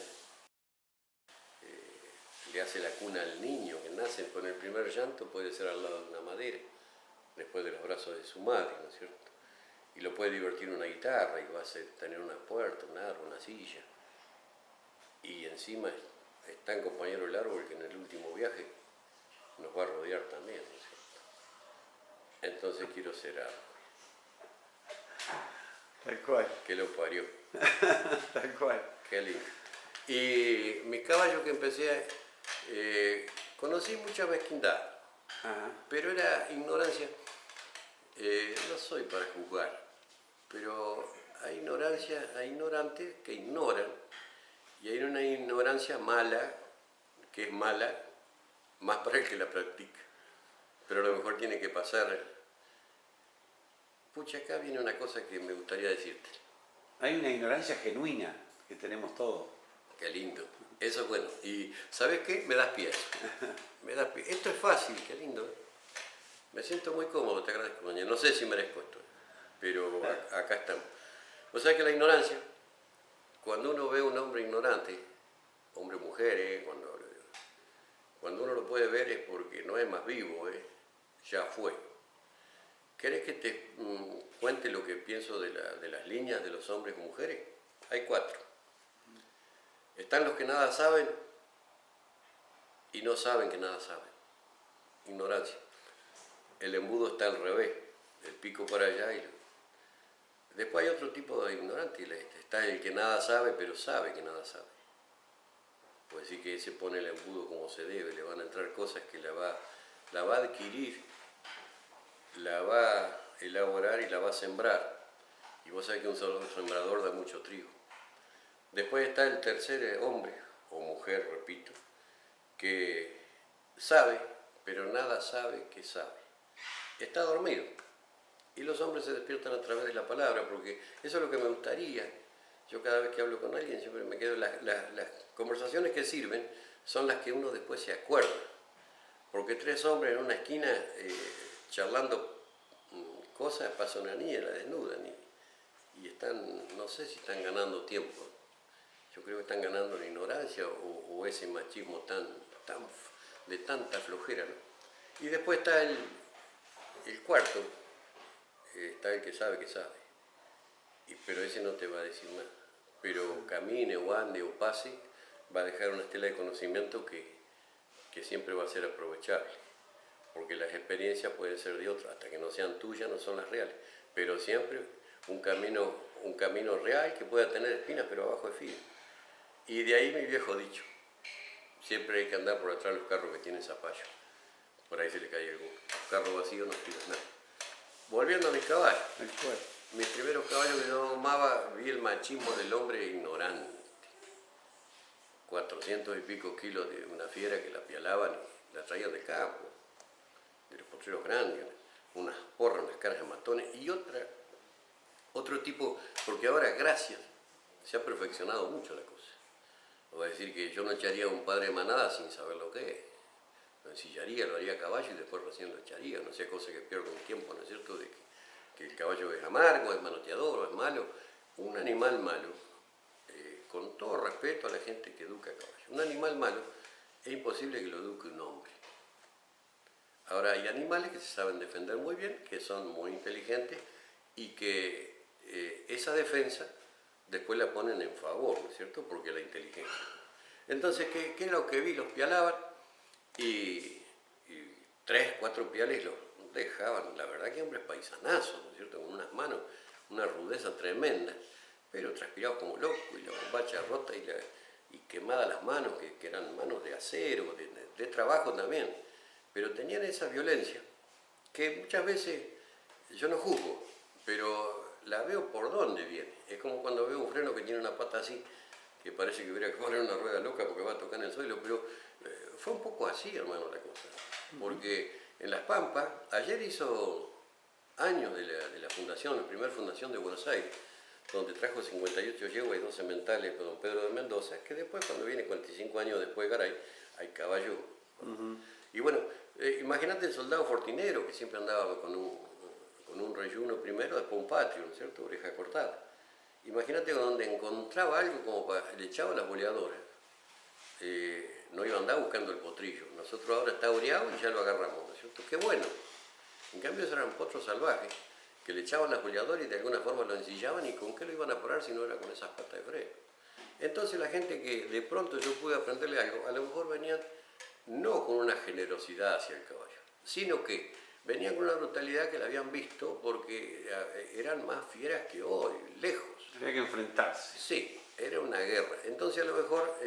le hace la cuna al niño que nace con el primer llanto, puede ser al lado de una madera, después de los brazos de su madre, ¿no es cierto? Y lo puede divertir una guitarra y va a tener una puerta, un árbol, una silla. Y encima es tan compañero el árbol que en el último viaje nos va a rodear también, ¿no es cierto? Entonces quiero ser árbol. Tal cual. Que lo parió. Tal cual. Qué lindo. Y mis caballos que empecé, conocí mucha mezquindad, pero era ignorancia. No soy para juzgar, pero hay ignorancia, hay ignorantes que ignoran, y hay una ignorancia mala, que es mala, más para el que la practica. Pero a lo mejor tiene que pasar. Pucha, acá viene una cosa que me gustaría decirte. Hay una ignorancia genuina que tenemos todos. Qué lindo. Eso es bueno. Y ¿sabes qué? Me das pie a eso. Me das pie. Esto es fácil, qué lindo. Me siento muy cómodo, te agradezco, mañana. No sé si merezco esto, pero acá estamos. O sea que la ignorancia, cuando uno ve a un hombre ignorante, hombre o mujer, cuando uno lo puede ver es porque no es más vivo, ya fue. ¿Querés que te cuente lo que pienso de las líneas de los hombres y mujeres? Hay 4. Están los que nada saben y no saben que nada saben. Ignorancia. El embudo está al revés, el pico para allá y después hay otro tipo de ignorante. Está el que nada sabe, pero sabe que nada sabe. Puede decir que ese pone el embudo como se debe, le van a entrar cosas que la va a adquirir, la va a elaborar y la va a sembrar. Y vos sabés que un solo sembrador da mucho trigo. Después está el tercer hombre, o mujer, repito, que sabe, pero nada sabe que sabe. Está dormido. Y los hombres se despiertan a través de la palabra, porque eso es lo que me gustaría. Yo cada vez que hablo con alguien siempre me quedo, las conversaciones que sirven son las que uno después se acuerda. Porque 3 hombres en una esquina charlando cosas, pasa una niña, la desnudan y están, no sé si están ganando tiempo. Yo creo que están ganando la ignorancia o ese machismo de tanta flojera, ¿no? Y después está el cuarto, está el que sabe, pero ese no te va a decir nada. Pero camine o ande o pase, va a dejar una estela de conocimiento que siempre va a ser aprovechable. Porque las experiencias pueden ser de otros, hasta que no sean tuyas, no son las reales. Pero siempre un camino real que pueda tener espinas, pero abajo es firme. Y de ahí mi viejo dicho, siempre hay que andar por atrás de los carros que tienen zapallo. Por ahí se le cae algún carro vacío, no tiras nada. Volviendo a mis caballos. Mis primeros caballos que yo domaba, vi el machismo del hombre ignorante. 400 y pico kilos de una fiera que la pialaban y la traían del campo, de los potreros grandes, unas porras, unas caras de matones y otro tipo, porque ahora, gracias, se ha perfeccionado mucho la cosa. Va a decir que yo no echaría a un padre de manada sin saber lo que es. Lo ensillaría, lo haría a caballo y después recién lo echaría. No sea cosa que pierda un tiempo, ¿no es cierto?, de que el caballo es amargo, es manoteador o es malo. Un animal malo, con todo respeto a la gente que educa a caballo, un animal malo es imposible que lo eduque un hombre. Ahora hay animales que se saben defender muy bien, que son muy inteligentes y que esa defensa después la ponen en favor, ¿no es cierto?, porque la inteligencia. Entonces, ¿qué es lo que vi? Los pialaban y 3, 4 piales los dejaban, la verdad que hombres paisanazos, ¿no es cierto?, con unas manos, una rudeza tremenda, pero transpirados como locos, y la bombacha rota y quemadas las manos, que eran manos de acero, de trabajo también, pero tenían esa violencia, que muchas veces yo no juzgo, pero la veo por dónde viene. Es como cuando veo un freno que tiene una pata así, que parece que hubiera que poner una rueda loca porque va a tocar en el suelo, pero fue un poco así, hermano, la cosa. Porque en Las Pampas, ayer hizo años de la fundación, la primera fundación de Buenos Aires, donde trajo 58 yeguas y 12 mentales por don Pedro de Mendoza, que después, cuando viene 45 años después de Garay, hay caballo. Y bueno, imagínate el soldado fortinero, que siempre andaba con un reyuno primero, después un patrio, ¿no es cierto?, oreja cortada. Imagínate donde encontraba algo como le echaba las boleadoras, no iba a andar buscando el potrillo. Nosotros ahora está oreado y ya lo agarramos, ¿no es cierto? ¡Qué bueno! En cambio, esos eran potros salvajes, que le echaban las boleadoras y de alguna forma lo ensillaban, y ¿con qué lo iban a parar si no era con esas patas de freno? Entonces la gente que de pronto yo pude aprenderle algo, a lo mejor venían no con una generosidad hacia el caballo, sino que venían con una brutalidad que la habían visto porque eran más fieras que hoy, lejos. Había que enfrentarse. Sí, era una guerra. Entonces a lo mejor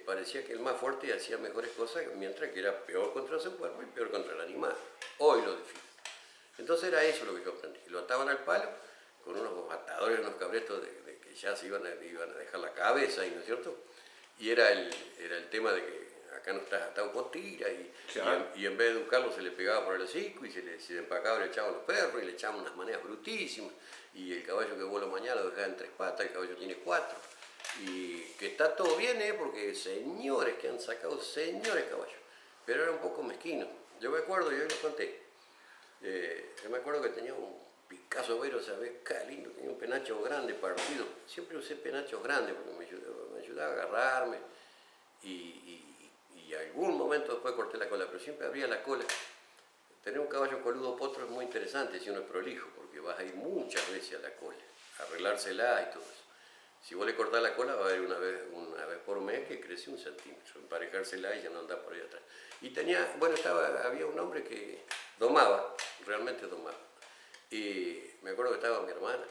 parecía que el más fuerte hacía mejores cosas, mientras que era peor contra su cuerpo y peor contra el animal. Hoy lo defiendo. Entonces era eso lo que yo aprendí. Lo ataban al palo con unos atadores, unos cabretos de que ya se iban a dejar la cabeza, ¿no es cierto? Y era el tema de que acá no estás atado con tira, y en vez de educarlo se le pegaba por el hocico y se le empacaba, le echaban los perros y le echaban unas maneras brutísimas, y el caballo que vuela mañana lo dejaba en 3 patas, el caballo tiene 4, y que está todo bien, porque señores que han sacado, señores caballos, pero era un poco mezquino. Yo me acuerdo, yo lo conté, yo me acuerdo que tenía un Picasso Vero, ¿sabes? Qué lindo, tenía un penacho grande partido, siempre usé penachos grandes porque me ayudaba a agarrarme, y algún momento después corté la cola, pero siempre abría la cola. Tener un caballo coludo potro es muy interesante si uno es prolijo, porque vas a ir muchas veces a la cola, a arreglársela y todo eso. Si vos le cortás la cola, va a haber una vez por mes que crece 1 centímetro, emparejársela y ya no andar por ahí atrás. Y tenía, bueno, había un hombre que domaba, realmente domaba. Y me acuerdo que estaba mi hermana,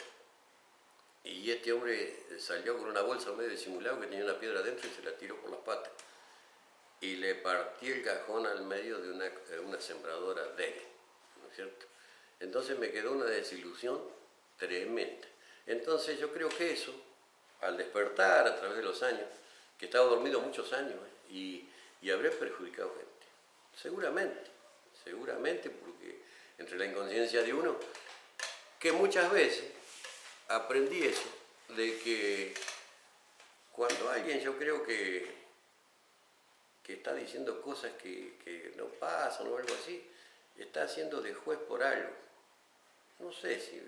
y este hombre salió con una bolsa medio disimulado que tenía una piedra adentro y se la tiró por las patas. Y le partí el cajón al medio de una sembradora de él, ¿no es cierto? Entonces me quedó una desilusión tremenda. Entonces yo creo que eso, al despertar a través de los años, que estaba dormido muchos años, y habré perjudicado gente. Seguramente, porque entre la inconsciencia de uno, que muchas veces aprendí eso, de que cuando alguien, yo creo que está diciendo cosas que no pasan o algo así, está haciendo de juez por algo. No sé si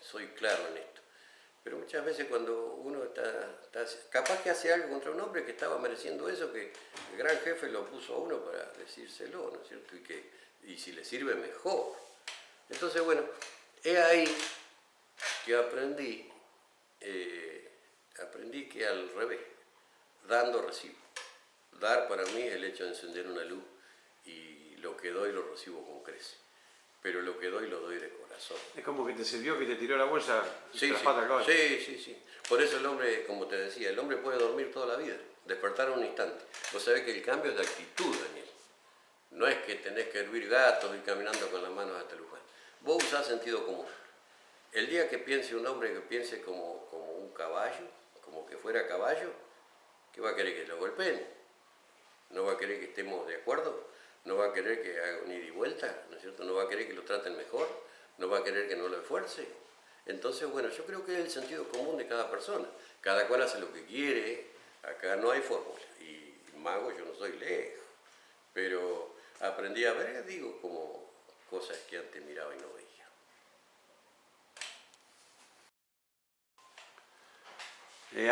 soy claro en esto, Pero muchas veces cuando uno está capaz que hace algo contra un hombre que estaba mereciendo eso, que el gran jefe lo puso a uno para decírselo, ¿no es cierto? Y si le sirve, mejor. Entonces, bueno, es ahí que aprendí que al revés, dando recibo. Dar para mí es el hecho de encender una luz y lo que doy lo recibo con creces. Pero lo que doy lo doy de corazón. Es como que te sirvió, que te tiró la bolsa y Sí, te la sí, pata al caballo. sí. Por eso el hombre, como te decía, el hombre puede dormir toda la vida, despertar un instante. Vos sabés que el cambio es de actitud, Daniel. No es que tenés que hervir gatos y caminando con las manos hasta el lugar. Vos usás sentido común. El día que piense un hombre que piense como un caballo, como que fuera caballo, ¿qué va a querer? Que lo golpeen. No va a querer que estemos de acuerdo, no va a querer que haga un ida y vuelta, ¿no es cierto? No va a querer que lo traten mejor, no va a querer que no lo esfuerce. Entonces, bueno, yo creo que es el sentido común de cada persona. Cada cual hace lo que quiere, acá no hay fórmula. Y mago yo no soy lejos, pero aprendí a ver, digo, como cosas que antes miraba y no veía.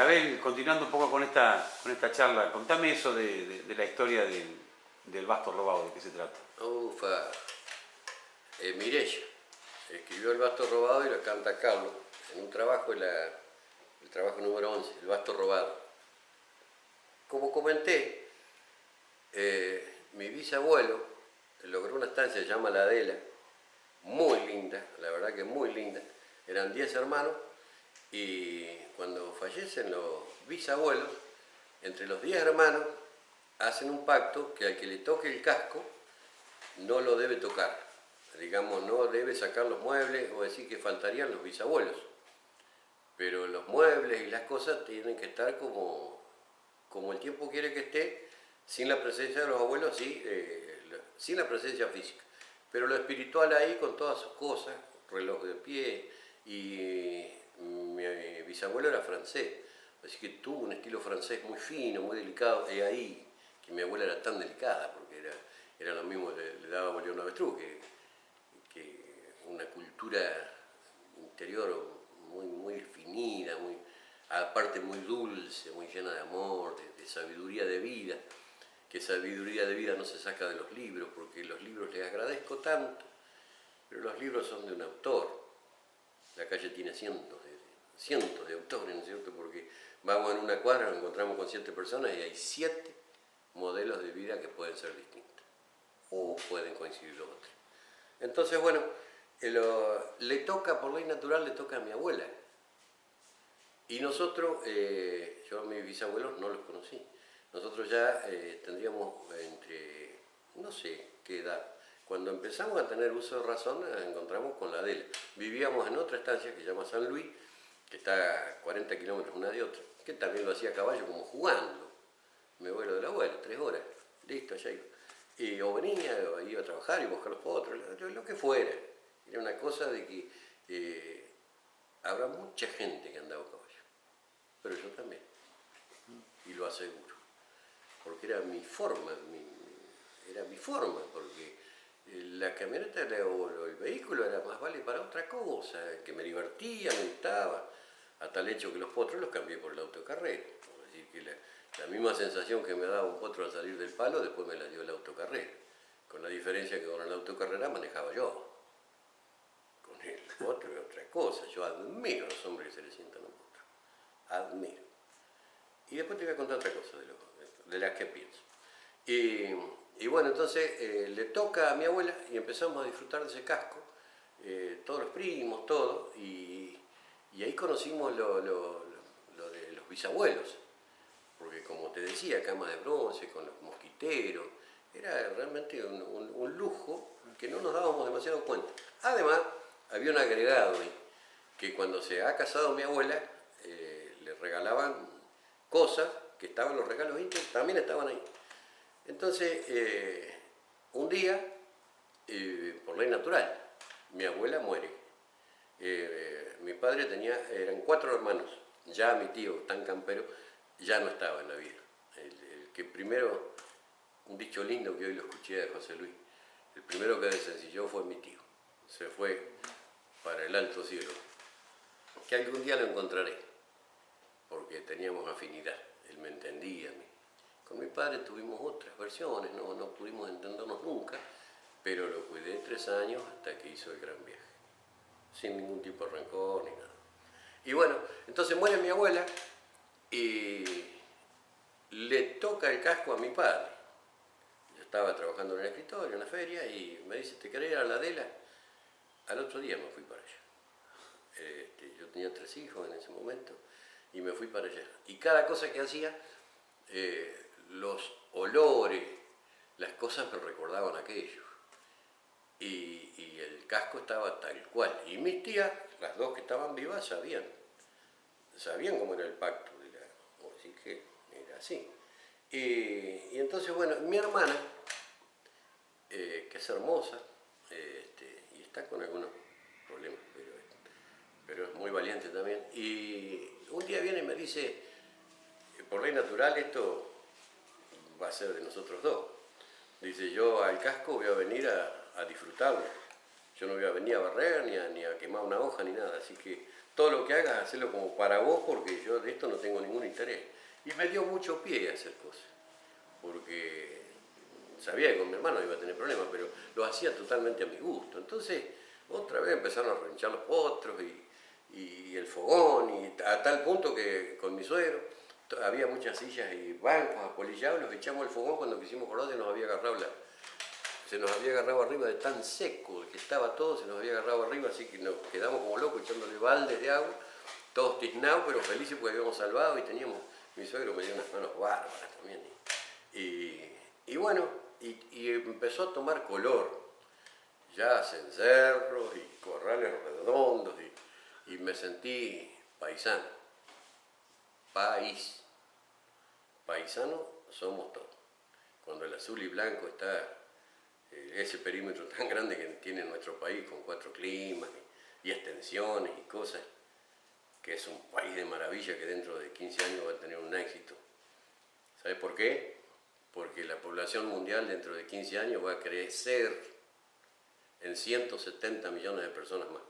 Abel, continuando un poco con esta charla, contame eso de la historia del basto robado, ¿de qué se trata? Ufa, Mireya escribió El basto robado y lo canta Carlos en un trabajo, el trabajo número 11, El basto robado. Como comenté, mi bisabuelo logró una estancia, se llama La Adela, muy linda, la verdad que muy linda. Eran 10 hermanos y cuando fallecen los bisabuelos, entre los 10 hermanos hacen un pacto que al que le toque el casco no lo debe tocar. Digamos, no debe sacar los muebles o decir que faltarían los bisabuelos. Pero los muebles y las cosas tienen que estar como el tiempo quiere que esté, sin la presencia de los abuelos, sí, sin la presencia física. Pero lo espiritual ahí con todas sus cosas, reloj de pie, y mi bisabuelo era francés, así que tuvo un estilo francés muy fino, muy delicado, y ahí que mi abuela era tan delicada, porque era lo mismo, le daba bolleón avestruz, que una cultura interior muy definida, aparte muy dulce, muy llena de amor, de sabiduría de vida, que sabiduría de vida no se saca de los libros, porque los libros les agradezco tanto, pero los libros son de un autor. La calle tiene cientos de autores, ¿no es cierto? Porque vamos en una cuadra, nos encontramos con 7 personas y hay 7 modelos de vida que pueden ser distintos o pueden coincidir los otros. Entonces, bueno, le toca, por ley natural, le toca a mi abuela. Y nosotros, yo a mis bisabuelos no los conocí. Nosotros ya tendríamos entre, no sé qué edad. Cuando empezamos a tener uso de razón, nos encontramos con la Adela. Vivíamos en otra estancia que se llama San Luis, que está a 40 kilómetros una de otra, que también lo hacía a caballo como jugando. Me vuelo de la abuela, 3 horas, listo, allá iba. Y o venía, o iba a trabajar y buscar los potros, lo que fuera. Era una cosa de que habrá mucha gente que andaba a caballo, pero yo también, y lo aseguro, porque era mi forma, porque la camioneta o el vehículo era más vale para otra cosa, que me divertía, me gustaba, a tal hecho que los potros los cambié por el auto de carrera. Es decir, que la misma sensación que me daba un potro al salir del palo, después me la dio el autocarrera, con la diferencia que con el autocarrera manejaba yo. Con el potro es otra cosa, yo admiro a los hombres que se le sientan a un potro, admiro. Y después te voy a contar otra cosa de las que pienso. Y bueno, entonces le toca a mi abuela y empezamos a disfrutar de ese casco, todos los primos, todo, y ahí conocimos lo de los bisabuelos, porque como te decía, cama de bronce, con los mosquiteros, era realmente un lujo que no nos dábamos demasiado cuenta. Además, había un agregado ahí, que cuando se ha casado mi abuela, le regalaban cosas que estaban en los regalos íntimos, también estaban ahí. Entonces, un día, por ley natural, mi abuela muere. Mi padre eran 4 hermanos, ya mi tío, tan campero, ya no estaba en la vida. El que primero, un dicho lindo que hoy lo escuché de José Luis, el primero que desencilló fue mi tío, se fue para el alto cielo. que algún día lo encontraré, porque teníamos afinidad, él me entendía. Con mi padre tuvimos otras versiones, no pudimos entendernos nunca, pero lo cuidé 3 años hasta que hizo el gran viaje, sin ningún tipo de rencor ni nada. Y bueno, entonces muere mi abuela y le toca el casco a mi padre. Yo estaba trabajando en el escritorio, en la feria, y me dice, ¿te querés ir a la Adela? Al otro día me fui para allá. Yo tenía 3 hijos en ese momento y me fui para allá. Y cada cosa que hacía, los olores, las cosas me recordaban aquello. Y el casco estaba tal cual. Y mis tías, las dos que estaban vivas, sabían cómo era el pacto. Así que era así. Y entonces, bueno, mi hermana, que es hermosa, y está con algunos problemas, pero es muy valiente también. Y un día viene y me dice, por ley natural esto va a ser de nosotros dos. Dice, yo al casco voy a venir a disfrutarlo. Yo no voy a venir a barrer, ni a quemar una hoja, ni nada. Así que todo lo que hagas, hacerlo como para vos, porque yo de esto no tengo ningún interés. Y me dio mucho pie a hacer cosas, porque sabía que con mi hermano iba a tener problemas, pero lo hacía totalmente a mi gusto. Entonces, otra vez empezaron a relinchar los potros y el fogón, y a tal punto que con mi suegro había muchas sillas y bancos apolillados, los echamos al fogón cuando quisimos acordar se nos había agarrado arriba de tan seco que estaba todo, se nos había agarrado arriba, así que nos quedamos como locos echándole baldes de agua, todos tiznados, pero felices porque habíamos salvado y teníamos, mi suegro me dio unas manos bárbaras también. Y bueno, y empezó a tomar color, ya cencerros y corrales redondos, y me sentí paisano, paisano somos todos. Cuando el azul y blanco está, ese perímetro tan grande que tiene nuestro país, con 4 climas y extensiones y cosas, que es un país de maravilla que dentro de 15 años va a tener un éxito. ¿Sabes por qué? Porque la población mundial dentro de 15 años va a crecer en 170 millones de personas más.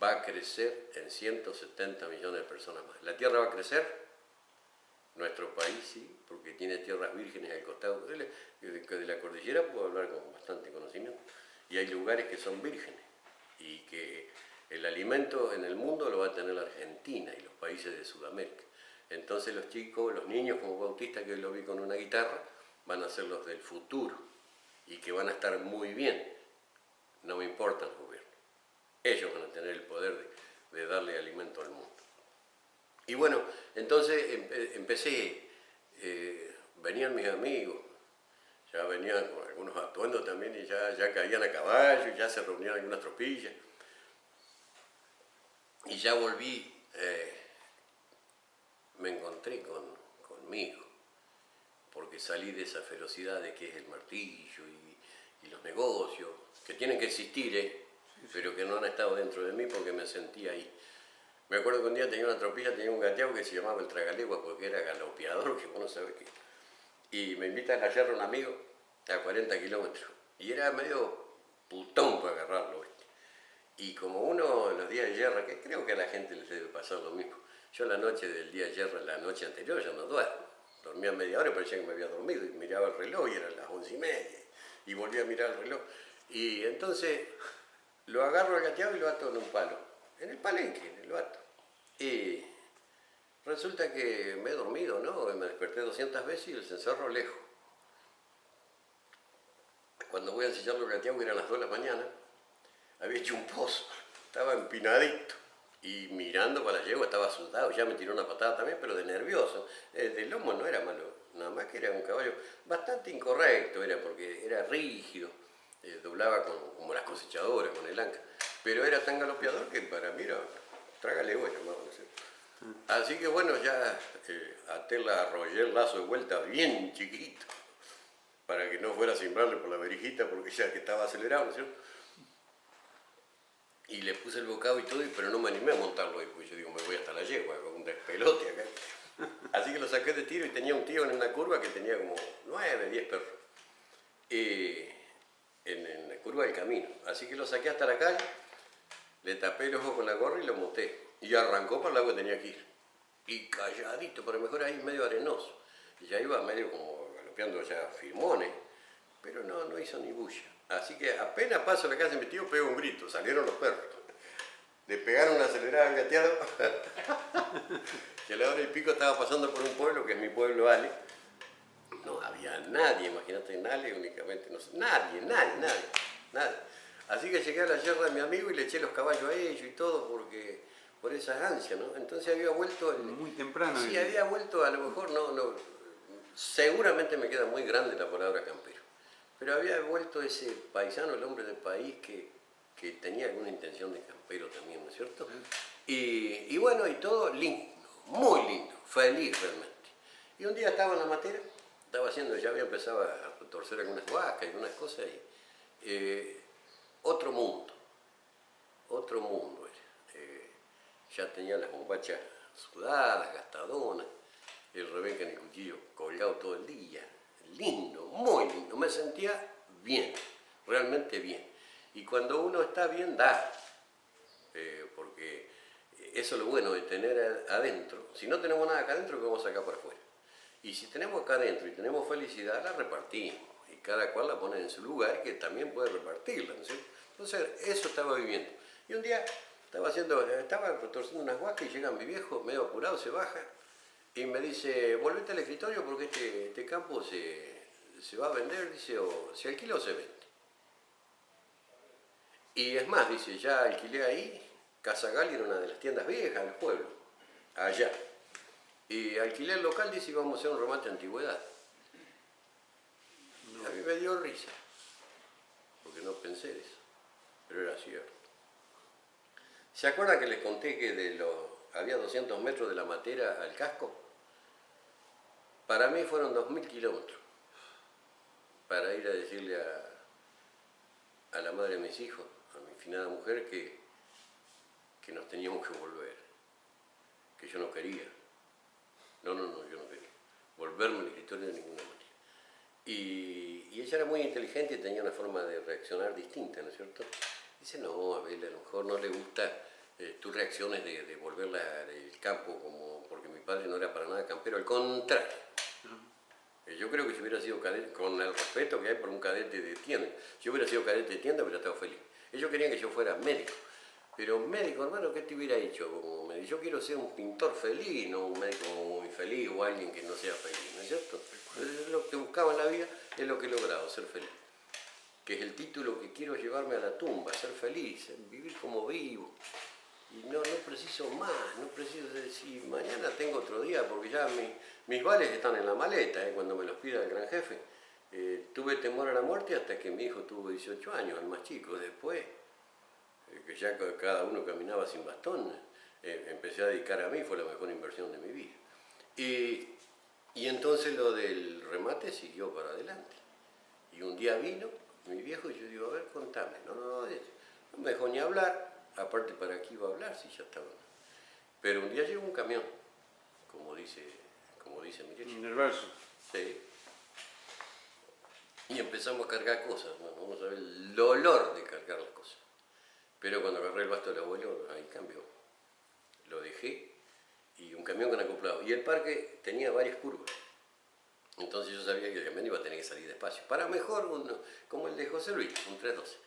Va a crecer en 170 millones de personas más. ¿La Tierra va a crecer? Nuestro país sí, porque tiene tierras vírgenes al costado de la cordillera, puedo hablar con bastante conocimiento. Y hay lugares que son vírgenes y que el alimento en el mundo lo va a tener la Argentina y los países de Sudamérica. Entonces los chicos, los niños como Bautista, que hoy lo vi con una guitarra, van a ser los del futuro y que van a estar muy bien. No me importa el gobierno. Ellos van a tener el poder de darle alimento al mundo. Y bueno, entonces empecé, venían mis amigos, ya venían con algunos atuendos también y ya caían a caballo, ya se reunían algunas tropillas. Y ya volví, me encontré conmigo, porque salí de esa ferocidad de que es el martillo y los negocios, que tienen que existir, pero que no han estado dentro de mí porque me sentía ahí. Me acuerdo que un día tenía una tropilla, tenía un gateado que se llamaba el tragalegua porque era galopeador, que vos no sabés qué. Y me invita a la yerra un amigo a 40 kilómetros. Y era medio putón para agarrarlo, ¿viste? Y como uno en los días de yerra, que creo que a la gente les debe pasar lo mismo, yo la noche del día de yerra, la noche anterior, ya no duermo. Dormía media hora y parecía que me había dormido y miraba el reloj y eran las 11:30. Y volví a mirar el reloj. Y entonces lo agarro al gateado y lo ato en un palo. En el palenque, lo ato. Y resulta que me he dormido, ¿no? Me desperté 200 veces y el cencerro lejos. Cuando voy a enseñarlo al gateado, que eran las 2 de la mañana, había hecho un pozo, estaba empinadito. Y mirando para la yegua estaba asustado, ya me tiró una patada también, pero de nervioso. El lomo no era malo, nada más que era un caballo bastante incorrecto, era porque era rígido, doblaba como las cosechadoras, con el anca. Pero era tan galopeador que para mí era trágale hoy, llamaban así. Así que bueno, ya arrollé el lazo de vuelta bien chiquito, para que no fuera a simbrarle por la verijita, porque ya que estaba acelerado, ¿no es cierto? Y le puse el bocado y todo, pero no me animé a montarlo ahí, porque yo digo, me voy hasta la yegua, con un despelote acá. Así que lo saqué de tiro y tenía un tío en una curva que tenía como 9, 10 perros. En la curva del camino. Así que lo saqué hasta la calle le tapé el ojo con la gorra y lo monté. Y arrancó para el lado que tenía que ir. Y calladito, pero mejor ahí medio arenoso. Y ya iba medio como galopeando ya firmones, pero no hizo ni bulla. Así que apenas paso la casa de mi tío, pego un grito, salieron los perros. Le pegaron una acelerada al gateado. Que a la hora y pico estaba pasando por un pueblo, que es mi pueblo Ale. No había nadie, imagínate, en Ale únicamente, no sé, nadie. Así que llegué a la yerra de mi amigo y le eché los caballos a ellos y todo, porque por esa ansia, ¿no? Entonces había vuelto... Muy temprano. Sí, había vuelto, a lo mejor seguramente me queda muy grande la palabra campero, pero había vuelto ese paisano, el hombre del país que tenía alguna intención de campero también, ¿no es cierto? Y bueno, y todo lindo, muy lindo, feliz realmente. Y un día estaba en la matera, ya había empezado a torcer algunas huascas y algunas cosas, y otro mundo era. Ya tenía las bombachas sudadas, gastadonas, el rebenque en el cuchillo colgado todo el día. Lindo, muy lindo. Me sentía bien, realmente bien. Y cuando uno está bien, da. Porque eso es lo bueno de tener adentro. Si no tenemos nada acá adentro, ¿qué vamos a sacar para afuera? Y si tenemos acá adentro y tenemos felicidad, la repartimos. Y cada cual la pone en su lugar, que también puede repartirla, ¿no es cierto? Entonces, eso estaba viviendo. Y un día estaba retorciendo unas huascas y llega mi viejo, medio apurado, se baja y me dice, volvete al escritorio porque este campo se va a vender, dice, o se alquila o se vende. Y es más, dice, ya alquilé ahí, Casa Gali era una de las tiendas viejas del pueblo, allá. Y alquilé el local, dice, íbamos a hacer un remate de antigüedad. A mí me dio risa, porque no pensé eso, pero era cierto. ¿Se acuerdan que les conté que había 200 metros de la matera al casco? Para mí fueron 2000 kilómetros para ir a decirle a la madre de mis hijos, a mi finada mujer, que nos teníamos que volver, que yo no quería. No, yo no quería volverme al escritorio de ninguna manera. Y ella era muy inteligente y tenía una forma de reaccionar distinta, ¿no es cierto? Dice, no, Abel, a lo mejor no le gusta tus reacciones de volverla al campo, porque mi padre no era para nada campero, al contrario. Yo creo que si hubiera sido cadete, con el respeto que hay por un cadete de tienda, si yo hubiera sido cadete de tienda hubiera estado feliz. Ellos querían que yo fuera médico. Pero médico, hermano, ¿qué te hubiera hecho? Yo quiero ser un pintor feliz, no un médico muy feliz o alguien que no sea feliz, ¿no es cierto? Entonces, lo que buscaba en la vida es lo que he logrado, ser feliz. Que es el título que quiero llevarme a la tumba, ser feliz, vivir como vivo. Y no preciso más, no preciso decir, mañana tengo otro día, porque ya mis vales están en la maleta, cuando me los pida el gran jefe. Tuve temor a la muerte hasta que mi hijo tuvo 18 años, el más chico. Después, que ya cada uno caminaba sin bastón, empecé a dedicar a mí, fue la mejor inversión de mi vida. Y entonces lo del remate siguió para adelante. Y un día vino mi viejo y yo digo, a ver, contame. No me dejó ni hablar. Aparte, ¿para qué iba a hablar si ya estaba? Pero un día llegó un camión, como dice Miguel. En el verso. Sí. Y empezamos a cargar cosas. Bueno, vamos a ver el dolor de cargar las cosas. Pero cuando agarré el basto del abuelo, ahí cambió. Lo dejé y un camión con acoplado. Y el parque tenía varias curvas. Entonces yo sabía que el camión iba a tener que salir despacio. Para mejor, como el de José Luis, un 312,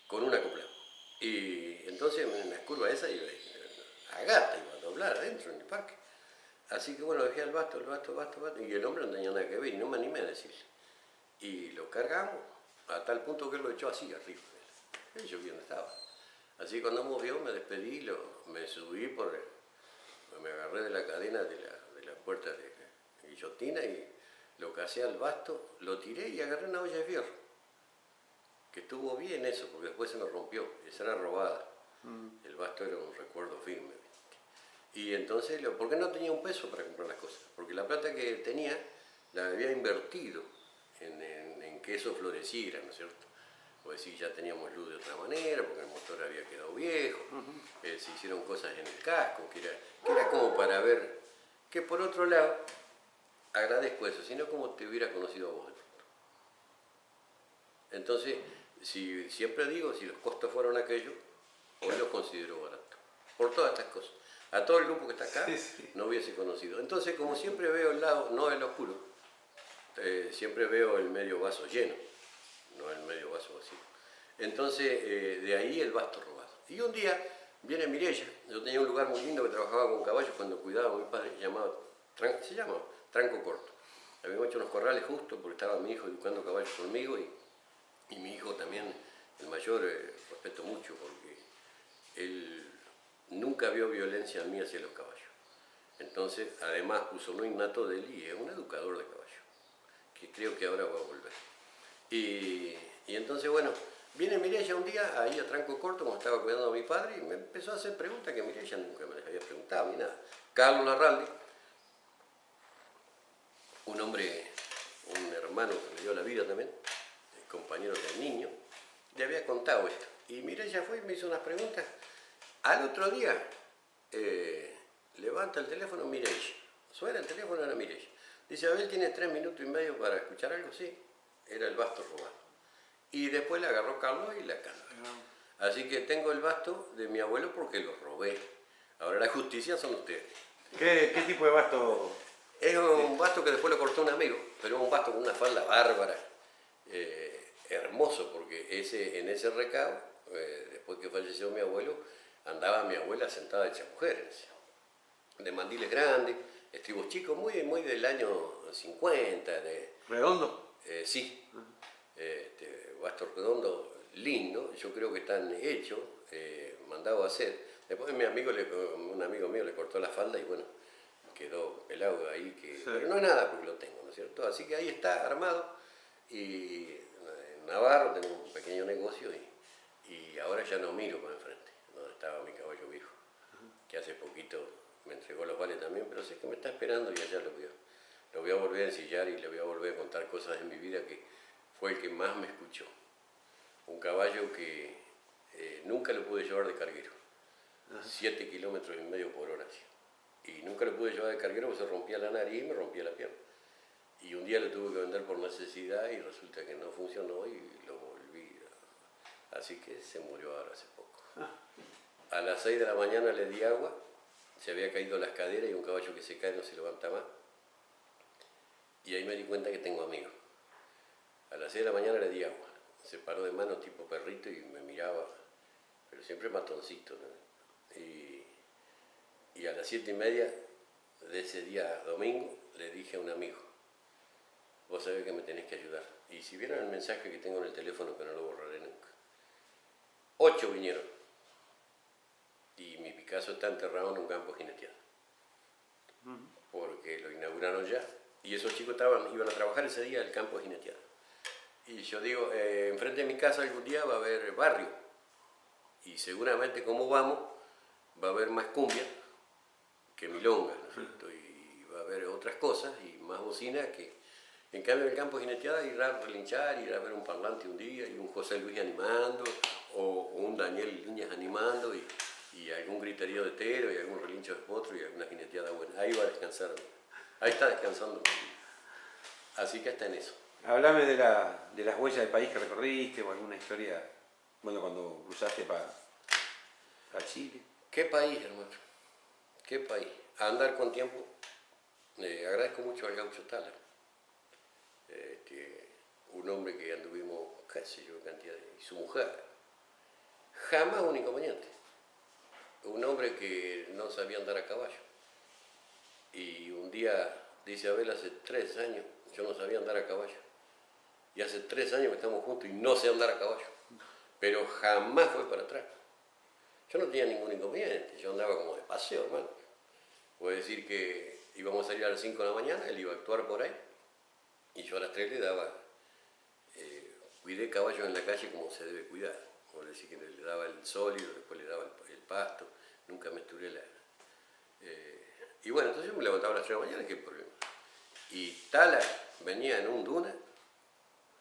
con un acoplado. Y entonces en la curva esa iba a gata, iba a doblar adentro en el parque. Así que bueno, dejé el basto, y el hombre no tenía nada que ver y no me animé a decirle. Y lo cargamos a tal punto que él lo echó así arriba. Yo bien estaba. Así que cuando me vio me despedí, me subí me agarré de la cadena de la puerta de guillotina y lo casé al basto, lo tiré y agarré una olla de fierro. Que estuvo bien eso, porque después se me rompió, esa era robada. El basto era un recuerdo firme. Y entonces, porque no tenía un peso para comprar las cosas, porque la plata que tenía la había invertido en que eso floreciera, ¿no es cierto? Pues sí, ya teníamos luz de otra manera, porque el motor había quedado viejo, se hicieron cosas en el casco, que era como para ver, que por otro lado, agradezco eso, sino como te hubiera conocido a vos de pronto. Entonces, siempre digo, si los costos fueron aquellos, Hoy lo considero barato. Por todas estas cosas. A todo el grupo que está acá Sí, sí. no hubiese conocido. Entonces, como siempre veo el lado, no el oscuro, siempre veo el medio vaso lleno, no el medio vaso vacío. Entonces, de ahí el basto robado. Y un día viene Mireya, yo tenía un lugar muy lindo que trabajaba con caballos cuando cuidaba a mi padre, se llamaba Tranco Corto. Habíamos hecho unos corrales justo porque estaba mi hijo educando caballos conmigo y mi hijo también, el mayor, respeto mucho porque él nunca vio violencia en mí hacia los caballos. Entonces, además puso lo innato de él y es un educador de caballos, que creo que ahora va a volver. Y entonces, bueno, viene Mireya un día ahí a Tranco Corto, como estaba cuidando a mi padre, y me empezó a hacer preguntas que Mireya nunca me las había preguntado ni nada. Carlos Larralde, un hombre, un hermano que me dio la vida también, compañero del niño, le había contado esto. Y Mireya fue y me hizo unas preguntas. Al otro día, levanta el teléfono Mireya. Suena el teléfono, era Mireya. Dice, Abel, ¿tiene 3 minutos y medio para escuchar algo? Sí, era el basto robado. Y después le agarró Carlos y la canta. Así que tengo el basto de mi abuelo porque lo robé. Ahora la justicia son ustedes. ¿Qué tipo de basto? Es un basto que después lo cortó un amigo, pero es un basto con una falda bárbara, hermoso, porque en ese recado, después que falleció mi abuelo, andaba mi abuela sentada hecha mujer, de mandiles grandes, estribos chicos, muy, muy del año 50. ¿Redondo? Sí, basto redondo, lindo, yo creo que están hechos, mandado a hacer. Después un amigo mío le cortó la falda y bueno, quedó pelado ahí, Sí. pero no es nada porque lo tengo, ¿no es cierto? Así que ahí está armado y en Navarro tenemos un pequeño negocio y ahora ya no miro para enfrente, donde estaba mi caballo viejo, que hace poquito me entregó los vales también, pero sé que me está esperando y allá lo voy a volver a ensillar y le voy a volver a contar cosas de mi vida que fue el que más me escuchó. Un caballo que nunca lo pude llevar de carguero, 7,5 kilómetros por hora. Y nunca lo pude llevar de carguero porque se rompía la nariz y me rompía la pierna. Y un día lo tuve que vender por necesidad y resulta que no funcionó y lo volví. Así que se murió ahora hace poco. A las 6 de la mañana le di agua, se había caído las caderas y un caballo que se cae no se levanta más. Y ahí me di cuenta que tengo amigos. A las 6 de la mañana le di agua, se paró de mano tipo perrito y me miraba, pero siempre matoncito, ¿no? Y a las 7:30 de ese día domingo le dije a un amigo, vos sabés que me tenés que ayudar. Y si vieron el mensaje que tengo en el teléfono, que no lo borraré nunca. 8 vinieron. Y mi Picasso está enterrado en un campo jineteado. Porque lo inauguraron ya. Y esos chicos iban a trabajar ese día el campo jineteado. Y yo digo, enfrente de mi casa algún día va a haber barrio. Y seguramente como vamos, va a haber más cumbia que milonga, ¿no es cierto? Y va a haber otras cosas y más bocina que... En cambio en el campo jineteada irá a relinchar, irá a ver un parlante un día y un José Luis animando, o un Daniel Líñez animando y algún griterío de tero y algún relincho de potro y alguna jineteada buena. Ahí va a descansar, ahí está descansando. Así que está en eso. Háblame de las huellas del país que recorriste o alguna historia, bueno, cuando cruzaste para Chile. ¿Qué país, hermano? ¿Qué país? A andar con tiempo. Agradezco mucho al gaucho Tala. Un hombre que anduvimos, qué sé yo, cantidad y su mujer. Jamás un inconveniente. Un hombre que no sabía andar a caballo. Y un día, dice Abel, hace 3 años yo no sabía andar a caballo. Y hace 3 años que estamos juntos y no sé andar a caballo. Pero jamás fue para atrás. Yo no tenía ningún inconveniente, yo andaba como de paseo, hermano. Puedo decir que íbamos a salir a las 5 de la mañana, él iba a actuar por ahí, y yo a las 3 le daba, cuidé caballos en la calle como se debe cuidar. Puedo decir que le daba el sólido, después le daba el pasto, nunca me esturé y bueno, entonces yo me levantaba a las 3 de la mañana, ¿qué problema? Y Tala venía en un duna,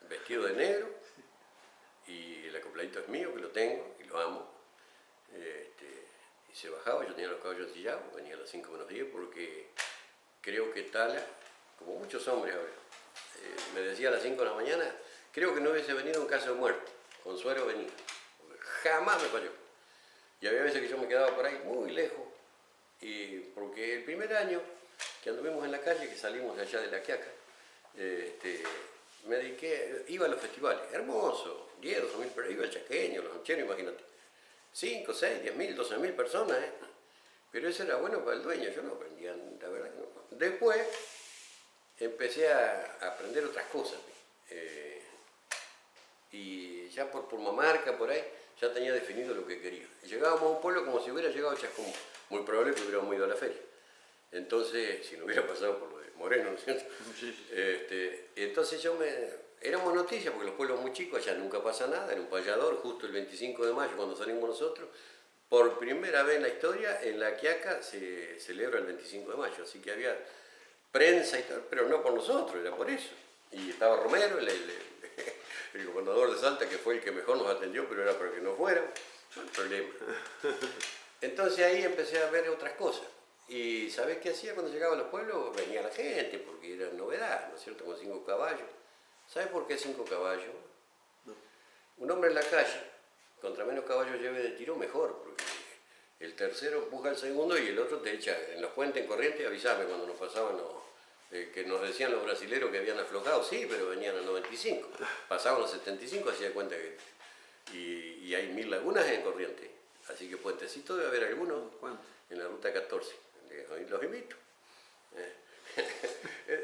vestido de negro, y el acopladito es mío, que lo tengo, y lo amo. Y se bajaba, yo tenía los caballos ensillados, venía a las 5 menos 10 porque creo que Tala, como muchos hombres ahora, me decía a las 5 de la mañana, creo que no hubiese venido un caso de muerte, Consuelo venía, jamás me falló. Y había veces que yo me quedaba por ahí muy lejos, y porque el primer año que anduvimos en la calle, que salimos de allá de La Quiaca, me dediqué, iba a los festivales, hermoso, 10, 12 mil, pero iba el chaqueño, los rancheros, imagínate, 5, 6, 10 mil, 12 mil personas, pero eso era bueno para el dueño, yo no aprendía, la verdad que no. Después empecé a aprender otras cosas, y ya por Purmamarca, por ahí, ya tenía definido lo que quería. Llegábamos a un pueblo como si hubiera llegado a Chascomú, muy probable que hubiéramos ido a la feria. Entonces, si no hubiera pasado por lo de Moreno, ¿no es cierto? Sí, sí. Entonces éramos noticias, porque los pueblos muy chicos, allá nunca pasa nada, era un payador, justo el 25 de mayo, cuando salimos nosotros, por primera vez en la historia, en La Quiaca se celebra el 25 de mayo, así que había prensa y tal, pero no por nosotros, era por eso. Y estaba Romero, el gobernador de Salta, que fue el que mejor nos atendió, pero era para que no fuera, no hay problema. Entonces ahí empecé a ver otras cosas. Y ¿sabés qué hacía cuando llegaba a los pueblos? Venía la gente, porque era novedad, ¿no es cierto? Con 5 caballos. ¿Sabes por qué 5 caballos? No. Un hombre en la calle, contra menos caballos lleve de tiro, mejor, porque el tercero empuja al segundo y el otro te echa en los puentes en corriente. Avísame cuando nos pasaban que nos decían los brasileros que habían aflojado, sí, pero venían a 95. Pasaban los 75, hacía cuenta que... Y hay 1000 lagunas en corriente, así que puentecito debe haber algunos. ¿Cuánto? En la ruta 14, los invito.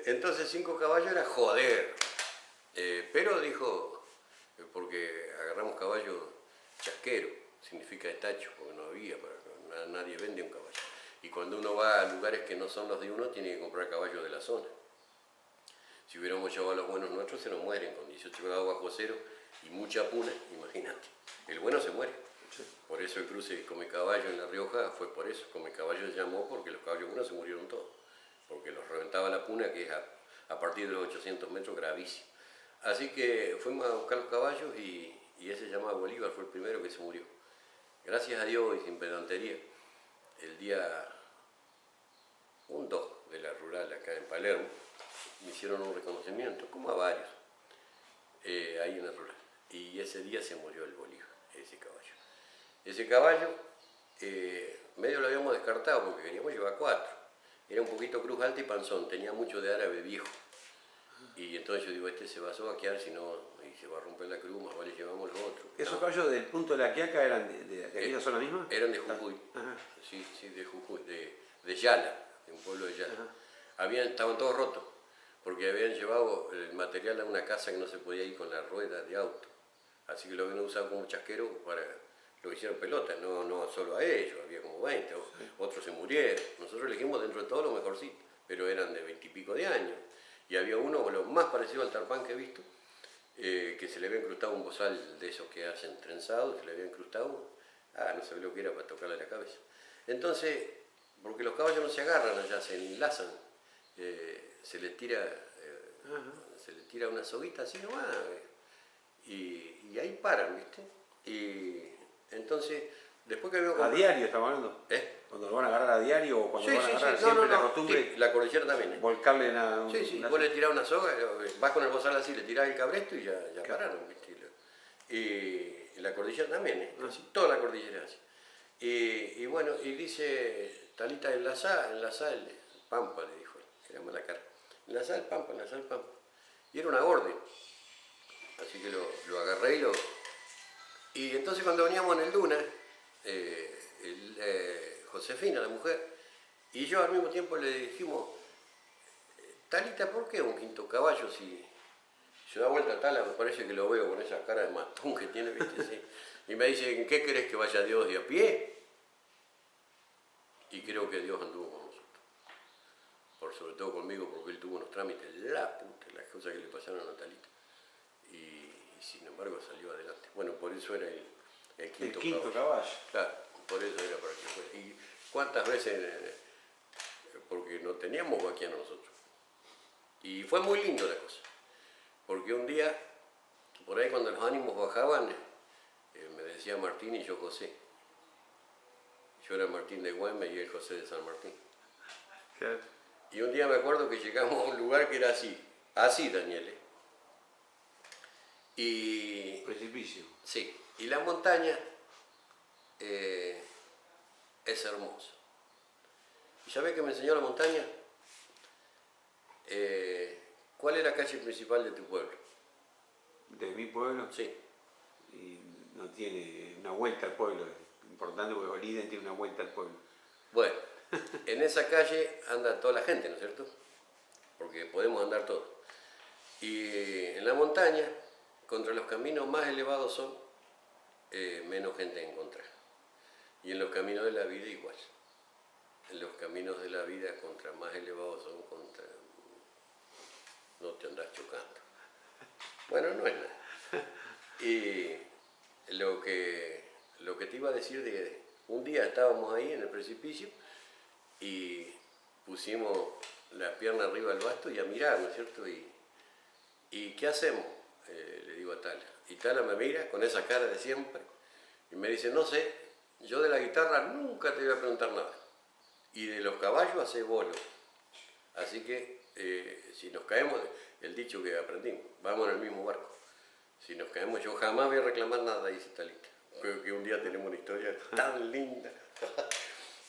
Entonces 5 caballos era joder, pero dijo, porque agarramos caballos chasqueros, significa estacho, porque no había, nadie vende un caballo. Y cuando uno va a lugares que no son los de uno, tiene que comprar caballos de la zona. Si hubiéramos llevado a los buenos nuestros, se nos mueren con 18 grados bajo cero y mucha puna, imagínate. El bueno se muere. Por eso el cruce Come Caballo en La Rioja fue por eso. Come Caballo se llamó porque los caballos buenos se murieron todos. Porque los reventaba la puna, que es a partir de los 800 metros gravísimo. Así que fuimos a buscar los caballos y ese llamado Bolívar fue el primero que se murió. Gracias a Dios y sin pedantería, el día 2 de la rural acá en Palermo, me hicieron un reconocimiento, como a varios, ahí en la rural. Y ese día se murió el Bolívar, ese caballo. Ese caballo, medio lo habíamos descartado porque queríamos llevar 4. Era un poquito cruz alta y panzón, tenía mucho de árabe viejo. Y entonces yo digo, este se va a sobaquear, si no, y se va a romper la cruz, más vale llevamos los otros. ¿Esos caballos del punto de La Quiaca eran de aquella zona misma? Eran de Jujuy, sí, de Jujuy, de Yala, de un pueblo de Yala. Estaban todos rotos, porque habían llevado el material a una casa que no se podía ir con la rueda de auto. Así que lo habían usado como chasquero para... Lo hicieron pelota, no solo a ellos, había como 20, otros se murieron. Nosotros elegimos dentro de todo lo mejorcito, pero eran de 20 y pico de años. Y había uno, lo más parecido al tarpán que he visto, que se le había incrustado un bozal de esos que hacen trenzados, se le había incrustado, no sabía lo que era para tocarle la cabeza. Entonces, porque los caballos no se agarran allá, se enlazan, se les tira una soguita así nomás, y ahí paran, ¿viste? Y entonces, después que veo... ¿A diario estamos hablando? ¿Cuando lo van a agarrar a diario o cuando lo van a agarrar? Siempre la costumbre... Sí, la cordillera también. Volcarle una... Sí, vos le tirás una soga, vas con el bozal así, le tirás el cabresto y ya claro. Pararon, ¿viste? Y la cordillera también, casi toda la cordillera es así. Y bueno, y dice, Talita, enlazá el Pampa, le dijo, era mala cara. Enlazá el Pampa. Y era una orden. Así que lo agarré y entonces cuando veníamos en el Duna, Josefina, la mujer, y yo al mismo tiempo le dijimos, Talita, ¿por qué un quinto caballo si se da vuelta a Tala? Me parece que lo veo con esa cara de matón que tiene, ¿viste? Sí. Y me dice, ¿en qué querés que vaya Dios de a pie? Y creo que Dios anduvo con nosotros. Sobre todo conmigo, porque él tuvo unos trámites, las cosas que le pasaron a Talita. Y sin embargo salió adelante. Bueno, por eso era el quinto caballo. Claro, por eso era para que fuera. Y cuántas veces, porque no teníamos vaquiano nosotros. Y fue muy lindo la cosa, porque un día, por ahí cuando los ánimos bajaban, me decía Martín y yo José. Yo era Martín de Güemes y él José de San Martín. Claro. Y un día me acuerdo que llegamos a un lugar que era así Daniel. Y... Precipicio. Sí, y la montaña es hermoso. ¿Y sabés qué me enseñó la montaña? ¿Cuál es la calle principal de tu pueblo? De mi pueblo, Sí. y no tiene una vuelta al pueblo, es importante porque Oliden tiene una vuelta al pueblo. Bueno, en esa calle anda toda la gente, ¿no es cierto? Porque podemos andar todos. Y en la montaña, contra los caminos más elevados son, menos gente encontrar. Y en los caminos de la vida igual. En los caminos de la vida, contra más elevados son, contra... no te andas chocando. Bueno, no es nada. Y lo que te iba a decir de... Un día estábamos ahí en el precipicio y pusimos la pierna arriba del basto y a mirar, ¿no es cierto? ¿Y qué hacemos? Le digo a Tala. Y Tala me mira con esa cara de siempre y me dice, no sé, yo de la guitarra nunca te voy a preguntar nada. Y de los caballos hace bolo. Así que si nos caemos, el dicho que aprendimos, vamos en el mismo barco. Si nos caemos, yo jamás voy a reclamar nada, dice Talita. Creo que un día tenemos una historia tan linda.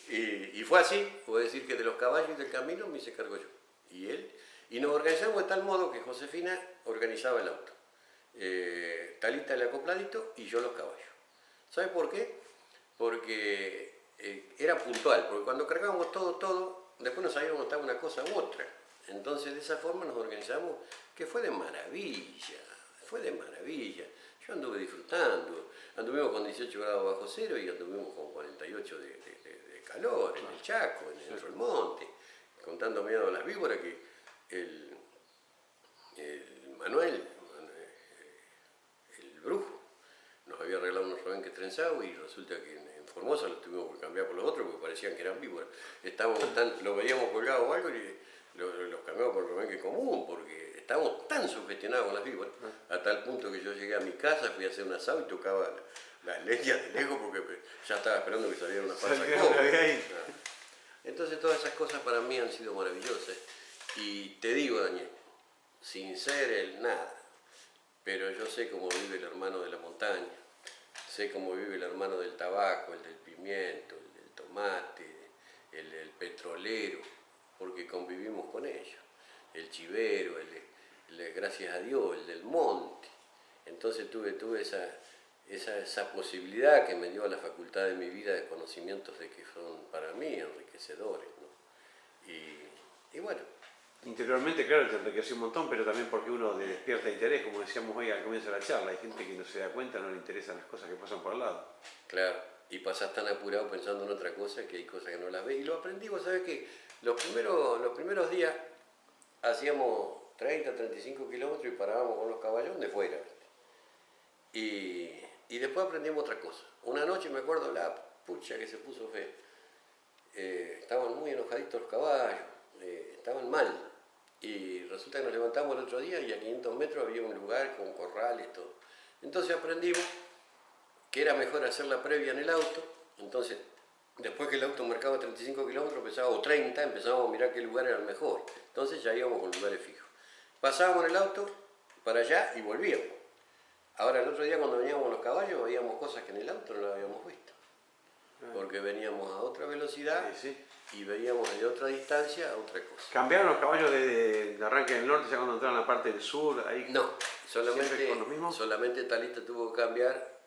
Y fue así, puedo decir que de los caballos y del camino me hice cargo yo. Y él. Y nos organizamos de tal modo que Josefina organizaba el auto. Talita el acopladito y yo los caballos. ¿Sabes por qué? Porque era puntual, porque cuando cargábamos todo, después no sabíamos dónde estaba una cosa u otra. Entonces de esa forma nos organizamos, que fue de maravilla. Yo anduve disfrutando, anduvimos con 18 grados bajo cero y anduvimos con 48 de calor en el Chaco, dentro del monte, contando miedo a las víboras que el Manuel, el brujo, nos había arreglado unos rebenques trenzados y resulta que en Formosa los tuvimos que cambiar por los otros porque parecían que eran víboras. Lo veíamos colgado o algo y los cambiamos por el rebenque común porque estábamos tan sugestionados con las víboras, a tal punto que yo llegué a mi casa, fui a hacer un asado y tocaba las leñas de lejos porque ya estaba esperando que saliera una falsa copa. Entonces todas esas cosas para mí han sido maravillosas. Y te digo, Daniel, sin ser el nada, pero yo sé cómo vive el hermano de la montaña, sé cómo vive el hermano del tabaco, el del pimiento, el del tomate, el del petrolero, porque convivimos con ellos, el chivero, gracias a Dios, el del monte. Entonces tuve esa posibilidad que me dio a la facultad de mi vida de conocimientos de que son para mí enriquecedores, ¿no? Y bueno. Interiormente, claro, te enriqueció un montón, pero también porque uno le despierta interés, como decíamos hoy al comienzo de la charla. Hay gente que no se da cuenta, no le interesan las cosas que pasan por al lado. Claro, y pasás tan apurado pensando en otra cosa que hay cosas que no las ves. Y lo aprendí, vos sabés que los primeros días hacíamos 30, 35 kilómetros y parábamos con los caballos de fuera. Y después aprendimos otra cosa. Una noche me acuerdo la pucha que se puso fea. Estaban muy enojaditos los caballos, estaban mal. Y resulta que nos levantamos el otro día y a 500 metros había un lugar con corrales y todo. Entonces aprendimos que era mejor hacer la previa en el auto. Entonces, después que el auto marcaba 35 kilómetros, o 30, empezábamos a mirar qué lugar era el mejor. Entonces ya íbamos con lugares fijos. Pasábamos en el auto para allá y volvíamos. Ahora el otro día cuando veníamos con los caballos veíamos cosas que en el auto no las habíamos visto. Porque veníamos a otra velocidad y veíamos de otra distancia a otra cosa. ¿Cambiaron los caballos de arranque del norte ya cuando entraron a la parte del sur? Ahí no, solamente Talita tuvo que cambiar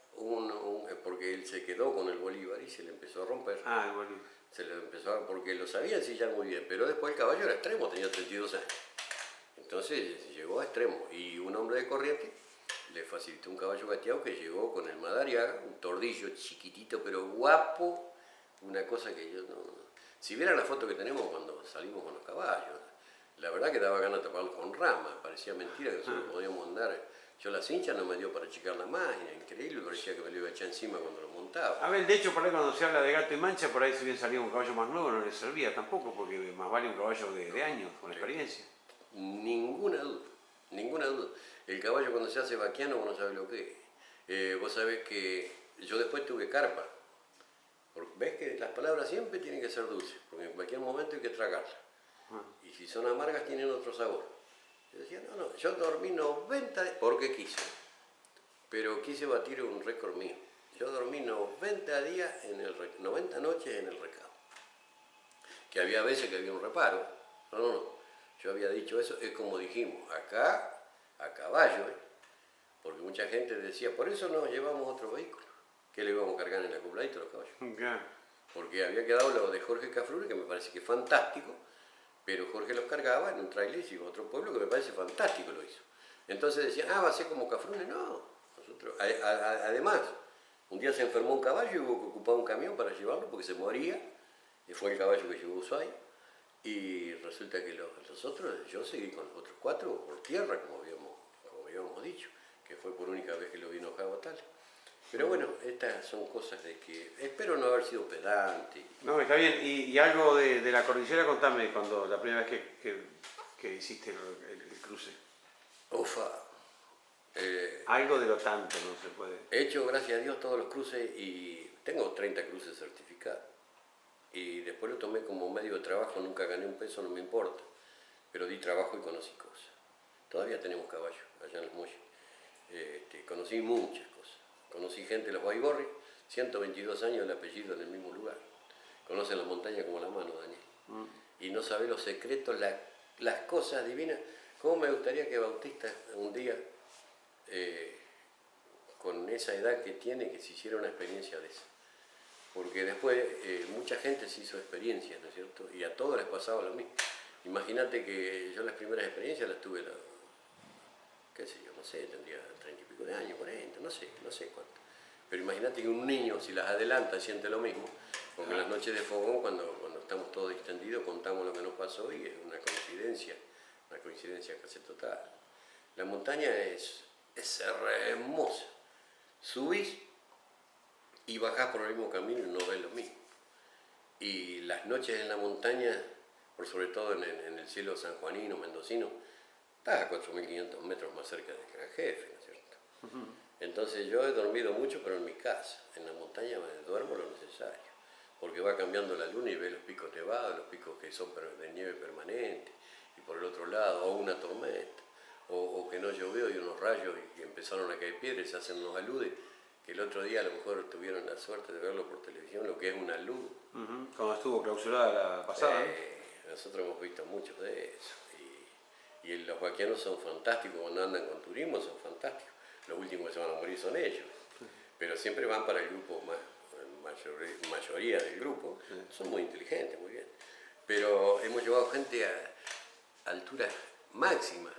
porque él se quedó con el Bolívar y se le empezó a romper. Ah, el Bolívar. Se le empezó porque lo sabía ensillar muy bien, pero después el caballo era extremo, tenía 32 años. Entonces llegó a extremo y un hombre de Corrientes le facilitó un caballo gateado que llegó con el Madariaga, un tordillo chiquitito pero guapo, una cosa que yo no... Si vieran la foto que tenemos cuando salimos con los caballos, la verdad que daba ganas de taparlos con ramas, parecía mentira que nosotros podíamos andar. Yo la cincha no me dio para achicar la máquina, increíble, parecía que me lo iba a echar encima cuando lo montaba. A ver, de hecho, por ahí cuando se habla de gato y mancha, por ahí si bien salía un caballo más nuevo no le servía tampoco, porque más vale un caballo de años, con experiencia. Ninguna duda. El caballo cuando se hace vaquiano vos no sabés lo que es. Vos sabés que yo después tuve carpa. Porque ves que las palabras siempre tienen que ser dulces, porque en cualquier momento hay que tragarlas. Y si son amargas tienen otro sabor. Yo decía, yo dormí 90 porque quise. Pero quise batir un récord mío. Yo dormí 90 días 90 noches en el recado. Que había veces que había un reparo. No. Yo había dicho eso, es como dijimos, acá a caballo, porque mucha gente decía, por eso nos llevamos otro vehículo, que le íbamos a cargar en el acopladito los caballos. Okay. Porque había quedado lo de Jorge Cafrune, que me parece que es fantástico, pero Jorge los cargaba en un trailer y iba a otro pueblo que me parece fantástico lo hizo. Entonces decían, va a ser como Cafrune, no. Nosotros, además, un día se enfermó un caballo y hubo que ocupar un camión para llevarlo porque se moría, y fue el caballo que llevó Ushuaia. Y resulta que los otros, yo seguí con los otros 4 por tierra, como habíamos dicho, que fue por única vez que lo vi enojado tal. Pero bueno, estas son cosas de que espero no haber sido pedante. No, está bien. Y algo de la cordillera, contame, cuando la primera vez que hiciste el cruce. Ufa. Algo de lo tanto, no se puede. He hecho, gracias a Dios, todos los cruces y tengo 30 cruces certificados. Y después lo tomé como medio de trabajo, nunca gané un peso, no me importa. Pero di trabajo y conocí cosas. Todavía tenemos caballos allá en los Molles. Conocí muchas cosas. Conocí gente de los Baigorri, 122 años el apellido en el mismo lugar. Conocen la montaña como la mano, Daniel. Y no sabe los secretos, las cosas divinas. ¿Cómo me gustaría que Bautista un día, con esa edad que tiene, que se hiciera una experiencia de esa? Porque después mucha gente se hizo experiencias, ¿no es cierto? Y a todos les pasaba lo mismo. Imagínate que yo las primeras experiencias las tuve, qué sé yo, no sé, tendría 30 y pico de años, 40, no sé cuánto. Pero imagínate que un niño, si las adelanta, siente lo mismo, porque en las noches de fogón, cuando estamos todos extendidos, contamos lo que nos pasó y es una coincidencia casi total. La montaña es hermosa. Subís y bajás por el mismo camino y no ves lo mismo. Y las noches en la montaña, por sobre todo en el cielo sanjuanino, mendocino, estás a 4.500 metros más cerca del Gran Jefe, ¿no es cierto? Entonces yo he dormido mucho, pero en mi casa. En la montaña duermo lo necesario, porque va cambiando la luna y ves los picos nevados, los picos que son de nieve permanente, y por el otro lado, o una tormenta, o que no llovió y unos rayos y empezaron a caer piedras y se hacen unos aludes, que el otro día a lo mejor tuvieron la suerte de verlo por televisión, lo que es un alud. Cuando estuvo clausurada la pasada. Nosotros hemos visto muchos de eso. Y los vaquianos son fantásticos, cuando andan con turismo son fantásticos. Los últimos que se van a morir son ellos. Pero siempre van para el grupo, mayoría del grupo. Son muy inteligentes, muy bien. Pero hemos llevado gente a alturas máximas.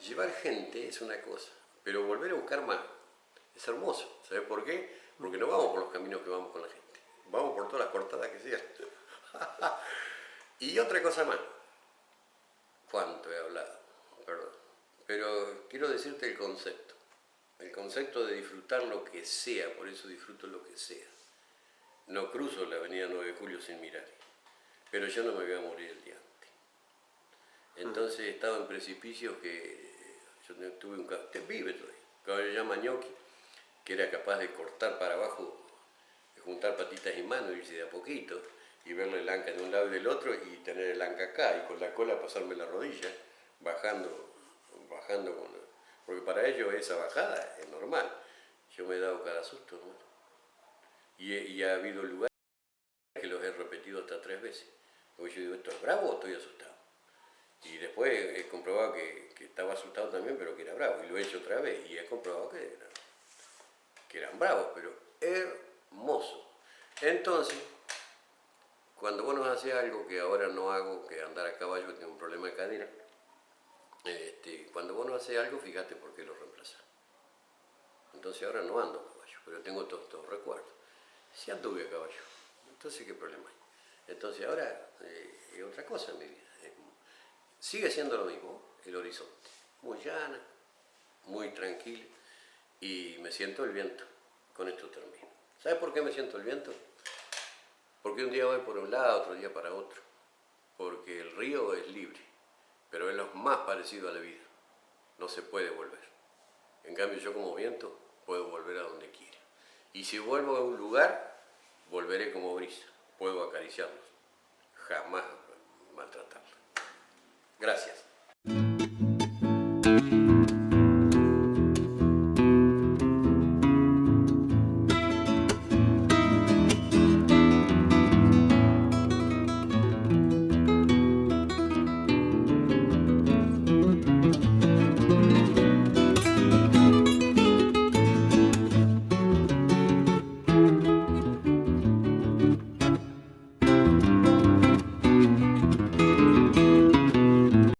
Llevar gente es una cosa, pero volver a buscar más es hermoso. ¿Sabes por qué? Porque no vamos por los caminos que vamos con la gente. Vamos por todas las cortadas que sean. Y otra cosa más. ¿Cuánto he hablado? Perdón. Pero quiero decirte el concepto. El concepto de disfrutar lo que sea, por eso disfruto lo que sea. No cruzo la avenida 9 de Julio sin mirar. Pero yo no me voy a morir el día antes. Entonces he estado en precipicios que yo tuve un caballo, vive todavía, un caballo llama Ñoqui, que era capaz de cortar para abajo, de juntar patitas y manos, irse de a poquito, y verle el anca de un lado y del otro, y tener el anca acá, y con la cola pasarme la rodilla, bajando porque para ellos esa bajada es normal. Yo me he dado cada susto, hermano. Y ha habido lugares que los he repetido hasta 3 veces. Porque yo digo, ¿esto es bravo o estoy asustado? Y después he comprobado que estaba asustado también, pero que era bravo. Y lo he hecho otra vez y he comprobado que eran bravos, pero hermoso. Entonces, cuando vos nos hacés algo que ahora no hago, que andar a caballo, tengo un problema de cadera, cuando vos nos hacés algo, fíjate por qué lo reemplazás. Entonces ahora no ando a caballo, pero tengo todos recuerdos. Sí anduve a caballo, entonces ¿qué problema hay? Entonces ahora es otra cosa en mi vida. Sigue siendo lo mismo, el horizonte. Muy llana, muy tranquila, y me siento el viento. Con esto termino. ¿Sabes por qué me siento el viento? Porque un día voy por un lado, otro día para otro. Porque el río es libre, pero es lo más parecido a la vida. No se puede volver. En cambio yo como viento puedo volver a donde quiera. Y si vuelvo a un lugar, volveré como brisa. Puedo acariciarlos. Jamás maltratarlos. Gracias.